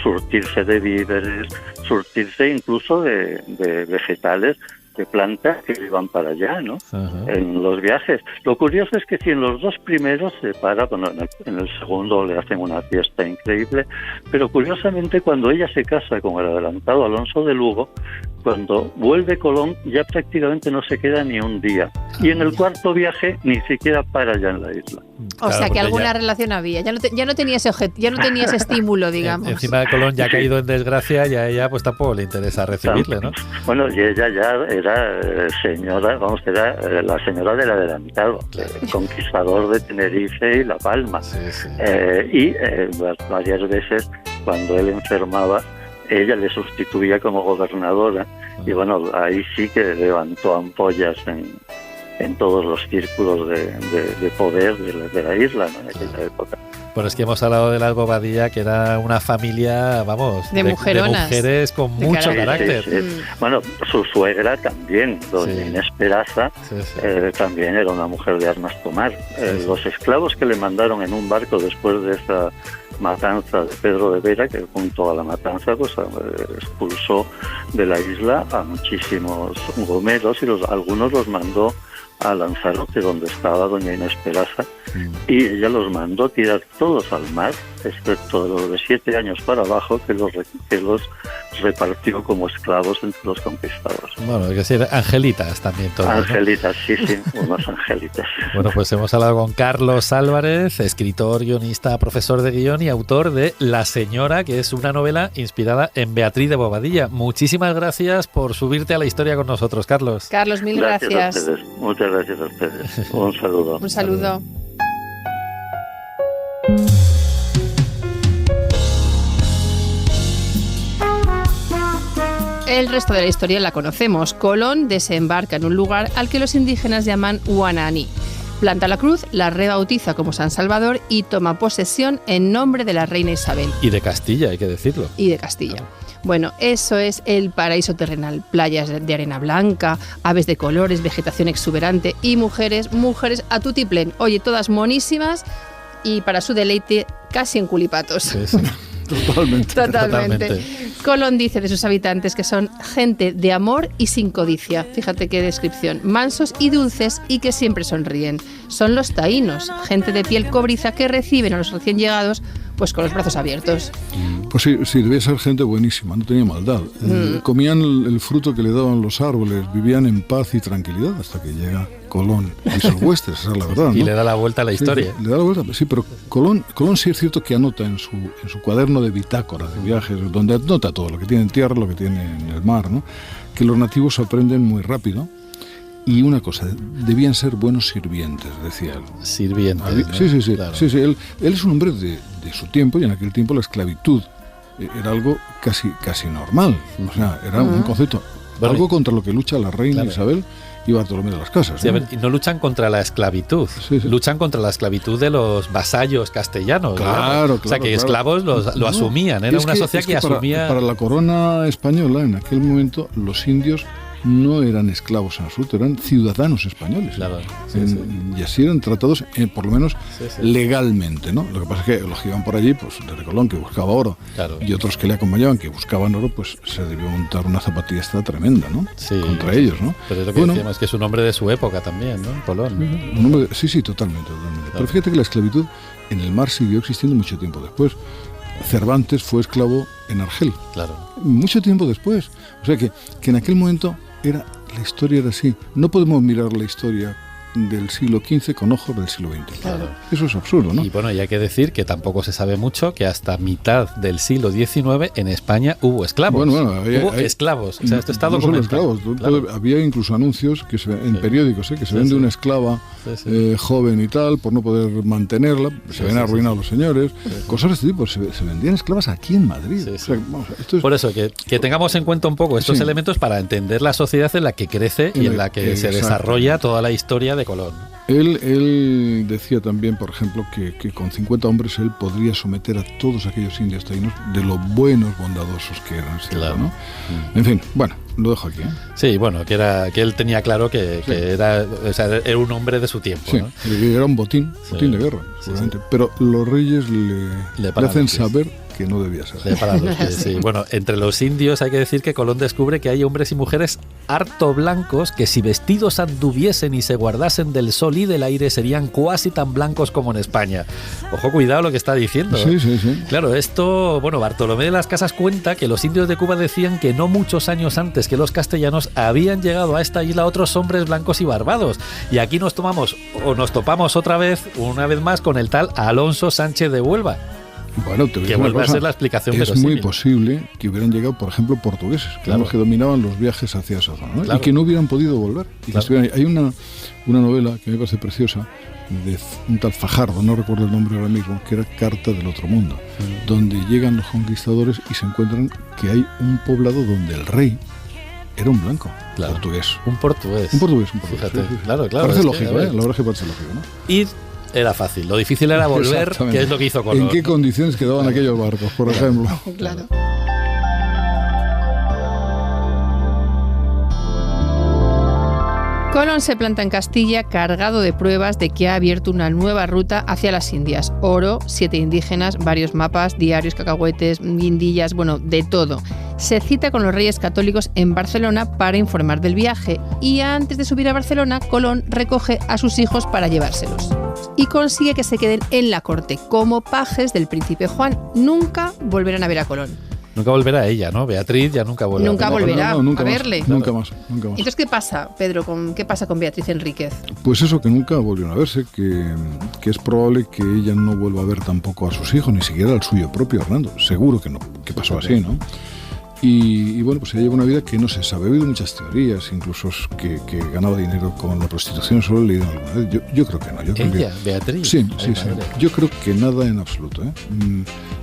surtirse de víveres, surtirse incluso de vegetales, de plantas que iban para allá, ¿no? En los viajes. Lo curioso es que si en los dos primeros se para, bueno, en el segundo le hacen una fiesta increíble, pero curiosamente cuando ella se casa con el adelantado Alonso de Lugo, cuando vuelve Colón ya prácticamente no se queda ni un día. Y en el cuarto viaje ni siquiera para allá en la isla. O sea que alguna relación había. Ya no tenía ese ya no tenía ese estímulo, digamos. Encima de Colón ya ha caído en desgracia y a ella pues tampoco le interesa recibirle, ¿no? Bueno, y ella ya era señora, era la señora del adelantado, conquistador de Tenerife y La Palma. Y varias veces cuando él enfermaba, ella le sustituía como gobernadora y bueno, ahí sí que levantó ampollas en todos los círculos de poder de la isla, ¿no? En aquella época. Bueno, es que hemos hablado de las Bobadilla, que era una familia, vamos, de mujeres con mucho carácter. Sí. Bueno, su suegra también, doña Inés Peraza, también era una mujer de armas tomar. Los esclavos que le mandaron en un barco después de esa matanza de Pedro de Vera, que junto a la matanza pues expulsó de la isla a muchísimos gomeros y algunos los mandó a Lanzarote, donde estaba doña Inés Peraza, y ella los mandó tirar todos al mar, excepto de los de 7 años para abajo, que los repartió como esclavos entre los conquistadores. Bueno, hay que decir, angelitas también todos, angelitas, ¿no? Sí, unos angelitas. Bueno, pues hemos hablado con Carlos Álvarez, escritor, guionista, profesor de guión y autor de La Señora, que es una novela inspirada en Beatriz de Bobadilla. Muchísimas gracias por subirte a la historia con nosotros, Carlos. Carlos, mil gracias. A ustedes. Muchas gracias a ustedes. Un saludo. Un saludo. El resto de la historia la conocemos. Colón desembarca en un lugar al que los indígenas llaman Huananí. Planta la cruz, la rebautiza como San Salvador y toma posesión en nombre de la reina Isabel. Y de Castilla, hay que decirlo. Y de Castilla. Claro. Bueno, eso es el paraíso terrenal. Playas de arena blanca, aves de colores, vegetación exuberante y mujeres a tutiplén. Oye, todas monísimas y para su deleite casi en culipatos. Sí. Totalmente. Colón dice de sus habitantes que son gente de amor y sin codicia. Fíjate qué descripción. Mansos y dulces y que siempre sonríen. Son los taínos, gente de piel cobriza que reciben a los recién llegados pues con los brazos abiertos. Pues sí, debía ser gente buenísima, no tenía maldad. Comían el fruto que le daban los árboles, vivían en paz y tranquilidad hasta que llega Colón y sus huestes, esa es la verdad, ¿no? Y le da la vuelta a la historia. Le da la vuelta, sí, pero Colón sí es cierto que anota en su cuaderno de bitácora de viajes, donde anota todo, lo que tiene en tierra, lo que tiene en el mar, ¿no? Que los nativos aprenden muy rápido. Y una cosa, debían ser buenos sirvientes, decía él. Sirvientes, ¿no? Sí, claro. Sí. Él es un hombre de su tiempo, y en aquel tiempo la esclavitud era algo casi normal. O sea, era un concepto Bueno, algo contra lo que lucha la reina claro. Isabel y Bartolomé de las Casas. Sí, a ¿no? ver, y no luchan contra la esclavitud, Sí, sí. luchan contra la esclavitud de los vasallos castellanos. Claro, digamos. O sea, que claro. esclavos lo No, asumían, era es una sociedad es que asumía... Para la corona española, en aquel momento, los indios no eran esclavos en absoluto, eran ciudadanos españoles. Claro, sí. Y así eran tratados, por lo menos Sí, sí. legalmente, ¿no? Lo que pasa es que los que iban por allí, pues desde Colón, que buscaba oro, Claro. y otros que le acompañaban, que buscaban oro, pues se debió montar una zapatilla tremenda, ¿no? Sí. Contra ellos, ¿no? Pero es lo que decíamos, que es un hombre de su época también, ¿no? Colón. un hombre- sí, totalmente. Pero fíjate que la esclavitud en el mar siguió existiendo mucho tiempo después. Cervantes fue esclavo en Argel, Claro. mucho tiempo después. O sea que en aquel momento la historia era así. No podemos mirar la historia del siglo XV con ojos del siglo XX. Claro. Eso es absurdo, ¿no? Y bueno, y hay que decir que tampoco se sabe mucho que hasta mitad del siglo XIX en España hubo esclavos. Bueno, hubo esclavos. O sea, esto está no solo documentado. esclavos, Claro. había incluso anuncios que en Sí. periódicos, que se Sí, vende sí. una esclava Sí, sí. joven y tal, por no poder mantenerla, se ven arruinados los señores, cosas de este tipo. Se vendían esclavas aquí en Madrid. Sí, O sí. sea, vamos, esto es, Por eso, que tengamos en cuenta un poco estos Sí. elementos para entender la sociedad en la que crece y en la que se desarrolla toda la historia de Colón. Él decía también, por ejemplo, que con 50 hombres él podría someter a todos aquellos indios taínos de lo buenos, bondadosos que eran, ¿cierto? Claro. ¿No? En fin, bueno, lo dejo aquí. Sí, bueno, que él tenía claro que Sí. era un hombre de su tiempo. Sí, ¿no? era un botín Sí. de guerra, Sí, seguramente. Pero los reyes le paran hacen los pies. saber que no debía ser. De para los pies, sí. Bueno, entre los indios hay que decir que Colón descubre que hay hombres y mujeres harto blancos que si vestidos anduviesen y se guardasen del sol y del aire serían cuasi tan blancos como en España. Ojo, cuidado lo que está diciendo. Sí, sí, sí. Claro, esto, bueno, Bartolomé de las Casas cuenta que los indios de Cuba decían que no muchos años antes que los castellanos habían llegado a esta isla otros hombres blancos y barbados. Y aquí nos topamos una vez más, con el tal Alonso Sánchez de Huelva. Bueno, te voy a Que decir una vuelve a cosa. ser la explicación Es verosímil. muy posible que hubieran llegado, por ejemplo, portugueses, que eran Claro. los que dominaban los viajes hacia esa zona, ¿no? Claro. Y que no hubieran podido volver. Y que Claro. estuvieran ahí. Hay una novela que me parece preciosa de un tal Fajardo, no recuerdo el nombre ahora mismo, que era Carta del Otro Mundo, donde llegan los conquistadores y se encuentran que hay un poblado donde el rey era un blanco, Claro. portugués. Un portugués. Un portugués. Fíjate, sí, sí. claro. Parece es que, lógico, a ver, la verdad es que parece lógico, ¿no? Ir era fácil, lo difícil era volver, Exactamente. que es lo que hizo Colón. ¿En qué condiciones quedaban aquellos barcos, por ejemplo? Claro. Colón se planta en Castilla cargado de pruebas de que ha abierto una nueva ruta hacia las Indias. Oro, 7 indígenas, varios mapas, diarios, cacahuetes, guindillas, bueno, de todo. Se cita con los reyes católicos en Barcelona para informar del viaje y antes de subir a Barcelona, Colón recoge a sus hijos para llevárselos. Y consigue que se queden en la corte como pajes del príncipe Juan. Nunca volverán a ver a Colón. Nunca volverá ella, ¿no? Beatriz ya nunca volverá. Nunca volverá nunca a más, verle. Nunca más, nunca más. Entonces, ¿qué pasa, Pedro? ¿Qué pasa con Beatriz Enríquez? Pues eso, que nunca volvieron a verse, que es probable que ella no vuelva a ver tampoco a sus hijos, ni siquiera al suyo propio, Hernando. Seguro que no, que pasó así, ¿no? Y bueno, pues ella lleva una vida que no se sabe. Ha habido muchas teorías, incluso que ganaba dinero con la prostitución, solo he leído alguna vez. Yo creo que no. Yo creo Ella, que, Beatriz. sí, Ay, sí, sí. madre. Yo creo que nada en absoluto.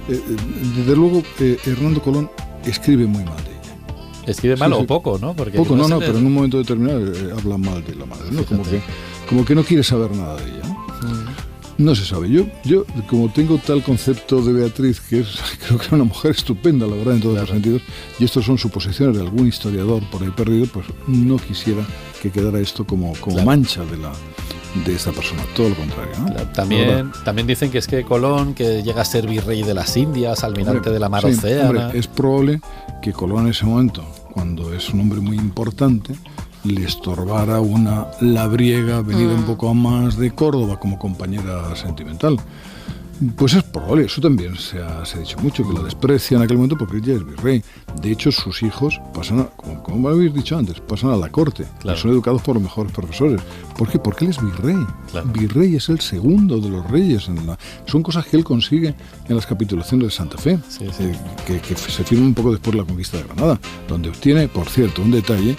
Desde luego, Hernando Colón escribe muy mal de ella. Escribe mal Sí, o sí. poco, ¿no? Porque Poco, no, se le- pero en un momento determinado habla mal de la madre, ¿no? Fíjate. Como que no quiere saber nada de ella, ¿no? No se sabe. Yo como tengo tal concepto de Beatriz, que creo que era una mujer estupenda, la verdad, en todos los sentidos, y estos son suposiciones de algún historiador por ahí perdido, pues no quisiera que quedara esto como Claro. mancha de esta persona. Todo lo contrario, ¿no? Claro, Ahora, también dicen que es que Colón, que llega a ser virrey de las Indias, almirante hombre, de la mar sí, Océana. hombre, es probable que Colón en ese momento, cuando es un hombre muy importante, le estorbara una labriega venida un poco a más de Córdoba como compañera sentimental. Pues es probable, eso también se ha dicho mucho, que la desprecia en aquel momento porque ella es virrey. De hecho, sus hijos pasan, como habéis dicho antes, pasan a la corte. Claro. Son educados por los mejores profesores. ¿Por qué? Porque él es virrey. Claro. Virrey es el segundo de los reyes. Son cosas que él consigue en las capitulaciones de Santa Fe, Sí, sí. que se firman un poco después de la conquista de Granada, donde obtiene, por cierto, un detalle,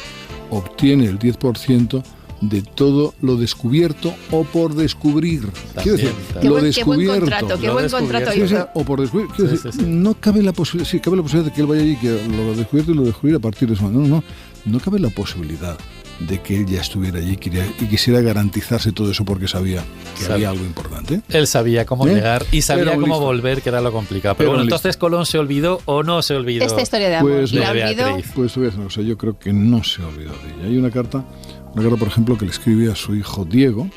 obtiene el 10% de todo lo descubierto o por descubrir. Quiero decir, Qué lo buen descubierto. contrato, qué Lo buen contrato descubierto. Sí, sí, hizo. o por descubrir. Quiero Sí, decir, sí. no cabe la posibilidad, sí, cabe la posibilidad de que él vaya allí, que lo descubierto y lo descubrir a partir de eso. No cabe la posibilidad de que él ya estuviera allí y quisiera garantizarse todo eso porque sabía que Sabe. había algo importante. Él sabía cómo llegar y sabía Pero cómo listo. volver, que era lo complicado. Pero Pero bueno, listo. entonces Colón se olvidó o no se olvidó. Esta historia de amor. Pues ¿Y la de olvidó? Beatriz. Pues te voy a decir una cosa, yo creo que no se ha olvidado de ella. Hay una carta, por ejemplo, que le escribe a su hijo Diego,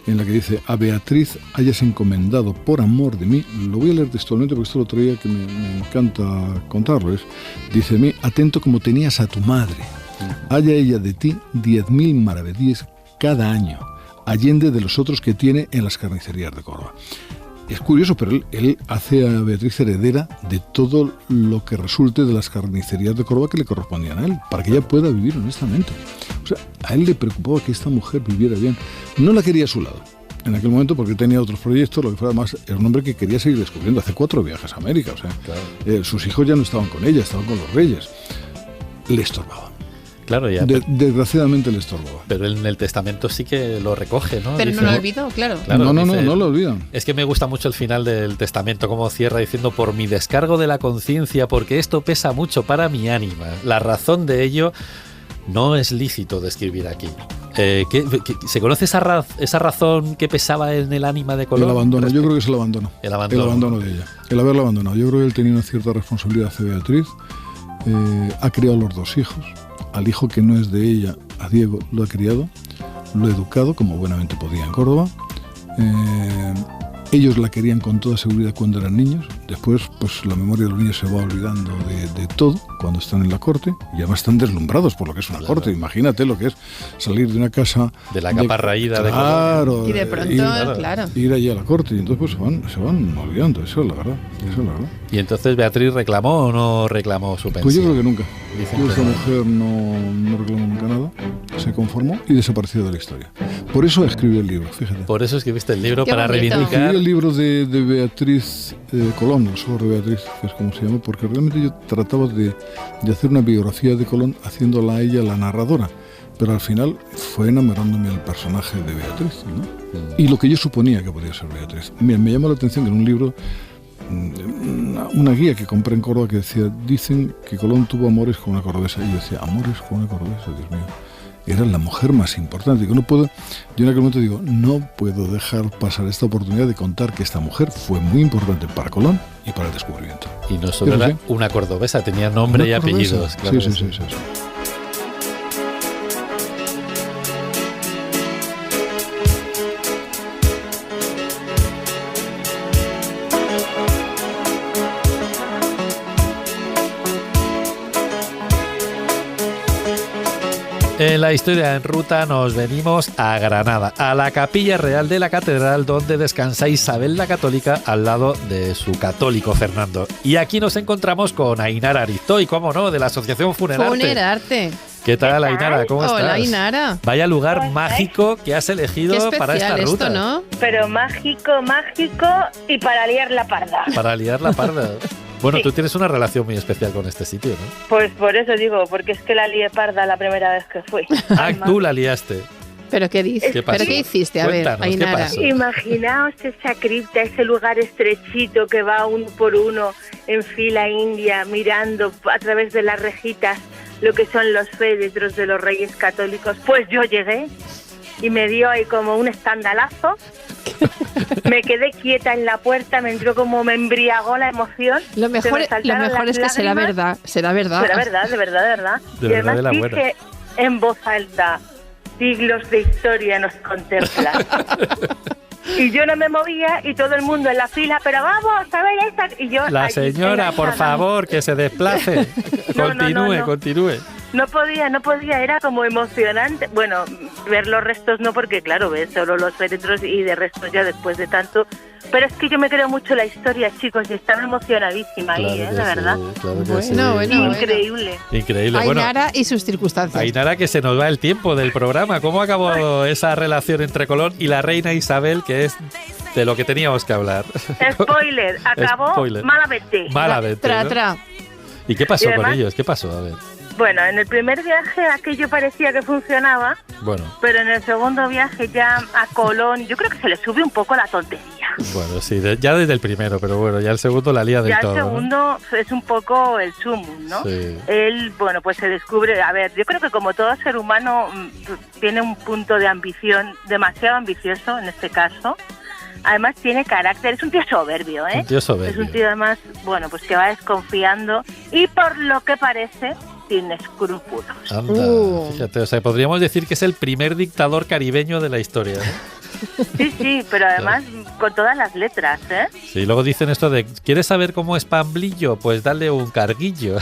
en la que dice: a Beatriz hayas encomendado por amor de mí. Lo voy a leer textualmente porque esto lo traía que me encanta contarlo. Dice: a mí, atento como tenías a tu madre, haya ella de ti 10.000 maravedíes cada año, allende de los otros que tiene en las carnicerías de Córdoba. Es curioso, pero él hace a Beatriz heredera de todo lo que resulte de las carnicerías de Córdoba que le correspondían a él, para que ella pueda vivir honestamente. O sea, a él le preocupaba que esta mujer viviera bien. No la quería a su lado en aquel momento porque tenía otros proyectos, lo que fuera más. Era un hombre que quería seguir descubriendo. Hace 4 viajes a América. O sea, sus hijos ya no estaban con ella, estaban con los reyes. Le estorbaba. Claro, ya. Desgraciadamente le estorbaba. Pero en el testamento sí que lo recoge, ¿no? Pero Dice, no lo olvidó, claro. Claro, no dice, lo olvidan. Es que me gusta mucho el final del testamento, como cierra diciendo: por mi descargo de la conciencia, porque esto pesa mucho para mi ánima. La razón de ello no es lícito describir aquí. ¿Se conoce esa razón que pesaba en el ánima de Colón? El abandono, yo creo que es el abandono. El abandono. El abandono de ella. El haberla abandonado. Yo creo que él tenía una cierta responsabilidad hacia Beatriz. Ha criado a los 2 hijos. Al hijo que no es de ella, a Diego, lo ha criado, lo ha educado como buenamente podía en Córdoba. Ellos la querían con toda seguridad cuando eran niños. Después, pues la memoria de los niños se va olvidando de todo cuando están en la corte. Y además están deslumbrados por lo que es una corte. Imagínate lo que es salir de una casa... De la capa raída de Colón. Y de pronto, claro. Ir allí a la corte. Y entonces pues se van olvidando. Eso es la verdad. ¿Y entonces Beatriz reclamó o no reclamó su pensión? Pues yo creo que nunca. Dicen que Esta no. mujer no reclamó nunca nada. Se conformó y desapareció de la historia. Por eso escribió el libro, fíjate. Por eso escribiste el libro, Qué para bonito. reivindicar. Escribí el libro de Beatriz Colón, Los ojos de Beatriz, que es como se llama, porque realmente yo trataba de hacer una biografía de Colón haciéndola a ella la narradora, pero al final fue enamorándome del personaje de Beatriz, ¿no? Y lo que yo suponía que podía ser Beatriz. Mira, me llamó la atención que en un libro, una guía que compré en Córdoba que decía: dicen que Colón tuvo amores con una cordobesa. Y yo decía: amores con una cordobesa, Dios mío. Era la mujer más importante. Yo en aquel momento digo, no puedo dejar pasar esta oportunidad de contar que esta mujer fue muy importante para Colón y para el descubrimiento. Y no solo Pero era sí. una cordobesa, tenía nombre Una y cordobesa. apellidos. Claro Sí. que sí. En la historia en ruta nos venimos a Granada, a la Capilla Real de la Catedral, donde descansa Isabel la Católica al lado de su católico Fernando. Y aquí nos encontramos con Ainara Aristoy, cómo no, de la Asociación Funerarte. Funerarte. ¿Qué tal, Ainara? ¿Cómo estás? Hola, Ainara. Vaya lugar ¿Cómo estáis? mágico que has elegido Qué especial para esta ruta. esto, ¿no? Pero mágico y para liar la parda. Para liar la parda. Bueno, Sí. tú tienes una relación muy especial con este sitio, ¿no? Pues por eso digo, porque es que la lié parda la primera vez que fui. Ah, Además, tú la liaste. ¿Pero qué dices? ¿Qué pasó? ¿Pero qué hiciste? A ver, Cuéntanos, ¿qué Ainara. pasó? Imaginaos esa cripta, ese lugar estrechito que va uno por uno en fila india, mirando a través de las rejitas lo que son los féretros de los reyes católicos. Pues yo llegué y me dio ahí como un escandalazo. Me quedé quieta en la puerta, me entró como, me embriagó la emoción. Lo Se mejor me saltaron es que las será lágrimas. verdad. Será verdad. Pero verdad, de verdad, de verdad. De Y verdad, además de la buena. dije en voz alta: siglos de historia nos contemplan. Y yo no me movía y todo el mundo en la fila, pero vamos a ver esta. Y yo La allí, señora, por enganchada. favor, que se desplace. No, no. Continúe. No podía, era como emocionante. Bueno, ver los restos no, porque claro, ves solo los féretros y de restos ya después de tanto. Pero es que yo me creo mucho la historia, chicos, y estaba emocionadísima ahí, Claro que de verdad. sí, claro que Bueno, sí. bueno. Increíble. Increíble. Bueno, Ainara y sus circunstancias. Ainara, que se nos va el tiempo del programa. ¿Cómo acabó esa relación entre Colón y la reina Isabel, que es de lo que teníamos que hablar? Spoiler, acabó Spoiler. malamente. Malamente, Tra, ¿no? tra. ¿Y qué pasó Y además- con ellos? ¿Qué pasó? A ver. Bueno, en el primer viaje aquello parecía que funcionaba, Bueno. Pero en el segundo viaje ya a Colón, yo creo que se le sube un poco la tontería. Bueno, sí, ya desde el primero, pero bueno, ya el segundo la lía del todo. Ya el segundo, ¿no? Es un poco el sumum, ¿no? Sí. Él, bueno, pues se descubre, a ver, yo creo que como todo ser humano tiene un punto de ambición demasiado ambicioso en este caso. Además tiene carácter, es un tío soberbio, ¿eh? Un tío soberbio. Es un tío además, bueno, pues que va desconfiando y por lo que parece sin escrúpulos. Anda, fíjate, o sea, podríamos decir que es el primer dictador caribeño de la historia, ¿no? Sí, pero además con todas las letras, ¿eh? Sí, luego dicen esto de, ¿quieres saber cómo es Pamblillo? Pues dale un carguillo.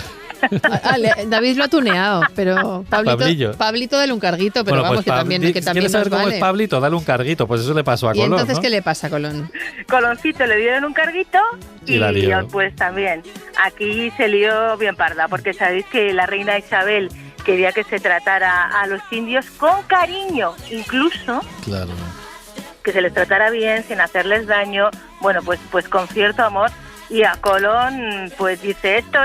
David lo ha tuneado, pero Pablito dale un carguito, pero bueno, vamos, pues que también ¿quieres saber cómo es Pablito? Dale un carguito, pues eso le pasó a ¿Y Colón, entonces ¿no? qué le pasa a Colón? Coloncito le dieron un carguito y la lió. Pues también. Aquí se lió bien parda, porque sabéis que la reina Isabel quería que se tratara a los indios con cariño, incluso Claro. que se les tratara bien, sin hacerles daño, bueno, pues con cierto amor. Y a Colón, pues dice, esto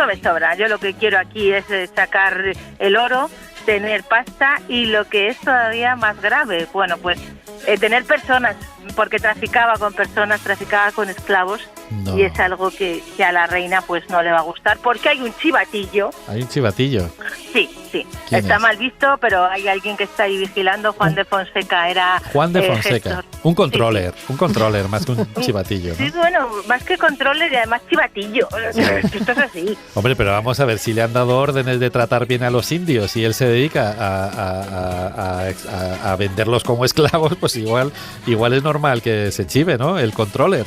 me sobra. Yo lo que quiero aquí es sacar el oro, tener pasta y lo que es todavía más grave, bueno, pues tener personas, porque traficaba con personas, traficaba con esclavos. No. Y es algo que a la reina pues no le va a gustar, porque hay un chivatillo. ¿Hay un chivatillo? Sí. Está mal visto, pero hay alguien que está ahí vigilando. Juan de Fonseca era Juan de Fonseca, gestor. Un controller más que un chivatillo, ¿no? Sí, bueno, más que controller y además chivatillo. Esto es así. Hombre, pero vamos a ver, si le han dado órdenes de tratar bien a los indios y él se dedica a venderlos como esclavos, pues igual es normal que se chive, ¿no? El controller.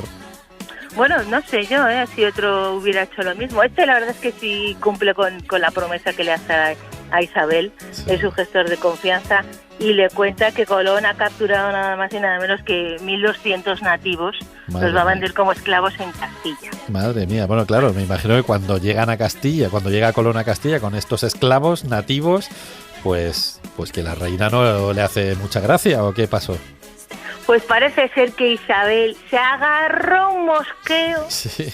Bueno, no sé yo, si otro hubiera hecho lo mismo. La verdad es que sí cumple con la promesa que le hace a Isabel, sí. Es su gestor de confianza, y le cuenta que Colón ha capturado nada más y nada menos que 1.200 nativos. Los va a vender como esclavos en Castilla. Madre mía, bueno, claro, me imagino que cuando llega Colón a Castilla con estos esclavos nativos, pues que la reina no le hace mucha gracia, ¿o qué pasó? Pues parece ser que Isabel se agarró un mosqueo, sí.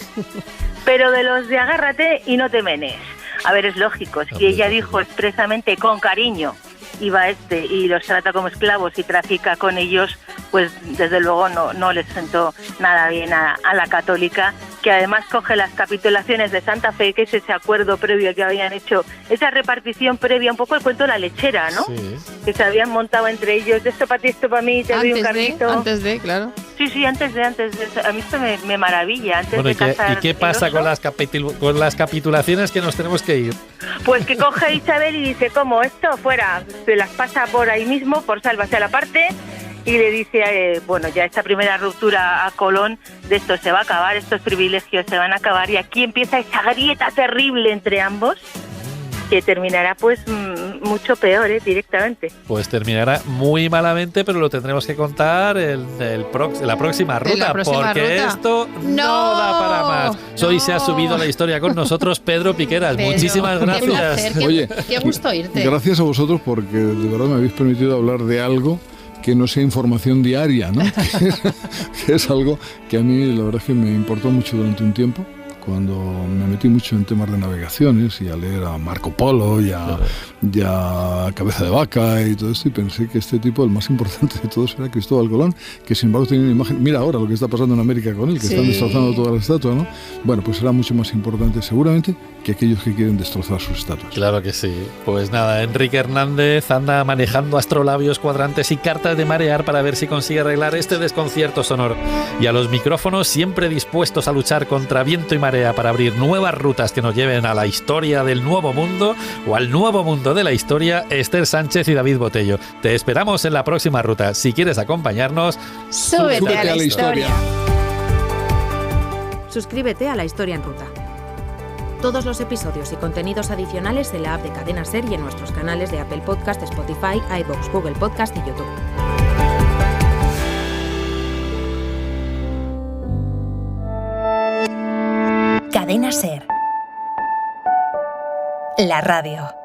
Pero de los de agárrate y no te menes. A ver, es lógico, si ella dijo expresamente con cariño, iba y los trata como esclavos y trafica con ellos, pues desde luego no les sentó nada bien a la católica, que además coge las capitulaciones de Santa Fe, que es ese acuerdo previo que habían hecho, esa repartición previa, un poco el cuento de la lechera, ¿no? Sí. Que se habían montado entre ellos, esto para ti, esto para mí, te doy un carrito. Antes de, claro. Sí, antes de. A mí esto me maravilla. Antes de casar. ¿Y qué pasa con las capitulaciones que nos tenemos que ir? Pues que coge Isabel y dice, ¿cómo? Esto fuera, se las pasa por ahí mismo, por Sálvase a la parte, y le dice, ya esta primera ruptura a Colón, de esto se va a acabar, estos privilegios se van a acabar, y aquí empieza esa grieta terrible entre ambos, que terminará pues mucho peor, directamente. Pues terminará muy malamente, pero lo tendremos que contar en la próxima ruta, porque esto no da para más. Hoy se ha subido a la historia con nosotros Pedro Piqueras. Muchísimas gracias. Oye, qué gusto irte. Gracias a vosotros, porque de verdad me habéis permitido hablar de algo que no sea información diaria, ¿no? que es algo que a mí la verdad es que me importó mucho durante un tiempo, cuando me metí mucho en temas de navegaciones y a leer a Marco Polo y a Cabeza de Vaca y todo esto, y pensé que este tipo, el más importante de todos, era Cristóbal Colón, que sin embargo tenía una imagen. Mira ahora lo que está pasando en América con él, que están destrozando todas las estatuas, ¿no? Bueno, pues era mucho más importante seguramente que aquellos que quieren destrozar sus estatuas. Claro que sí. Pues nada, Enrique Hernández anda manejando astrolabios, cuadrantes y cartas de marear para ver si consigue arreglar este desconcierto sonoro. Y a los micrófonos, siempre dispuestos a luchar contra viento y marea para abrir nuevas rutas que nos lleven a la historia del Nuevo Mundo o al Nuevo Mundo de la historia, Esther Sánchez y David Botello. Te esperamos en la próxima ruta. Si quieres acompañarnos, súbete a la historia. Suscríbete a La Historia en Ruta. Todos los episodios y contenidos adicionales en la app de Cadena Ser y en nuestros canales de Apple Podcast, Spotify, iVoox, Google Podcast y YouTube. Cadena Ser. La radio.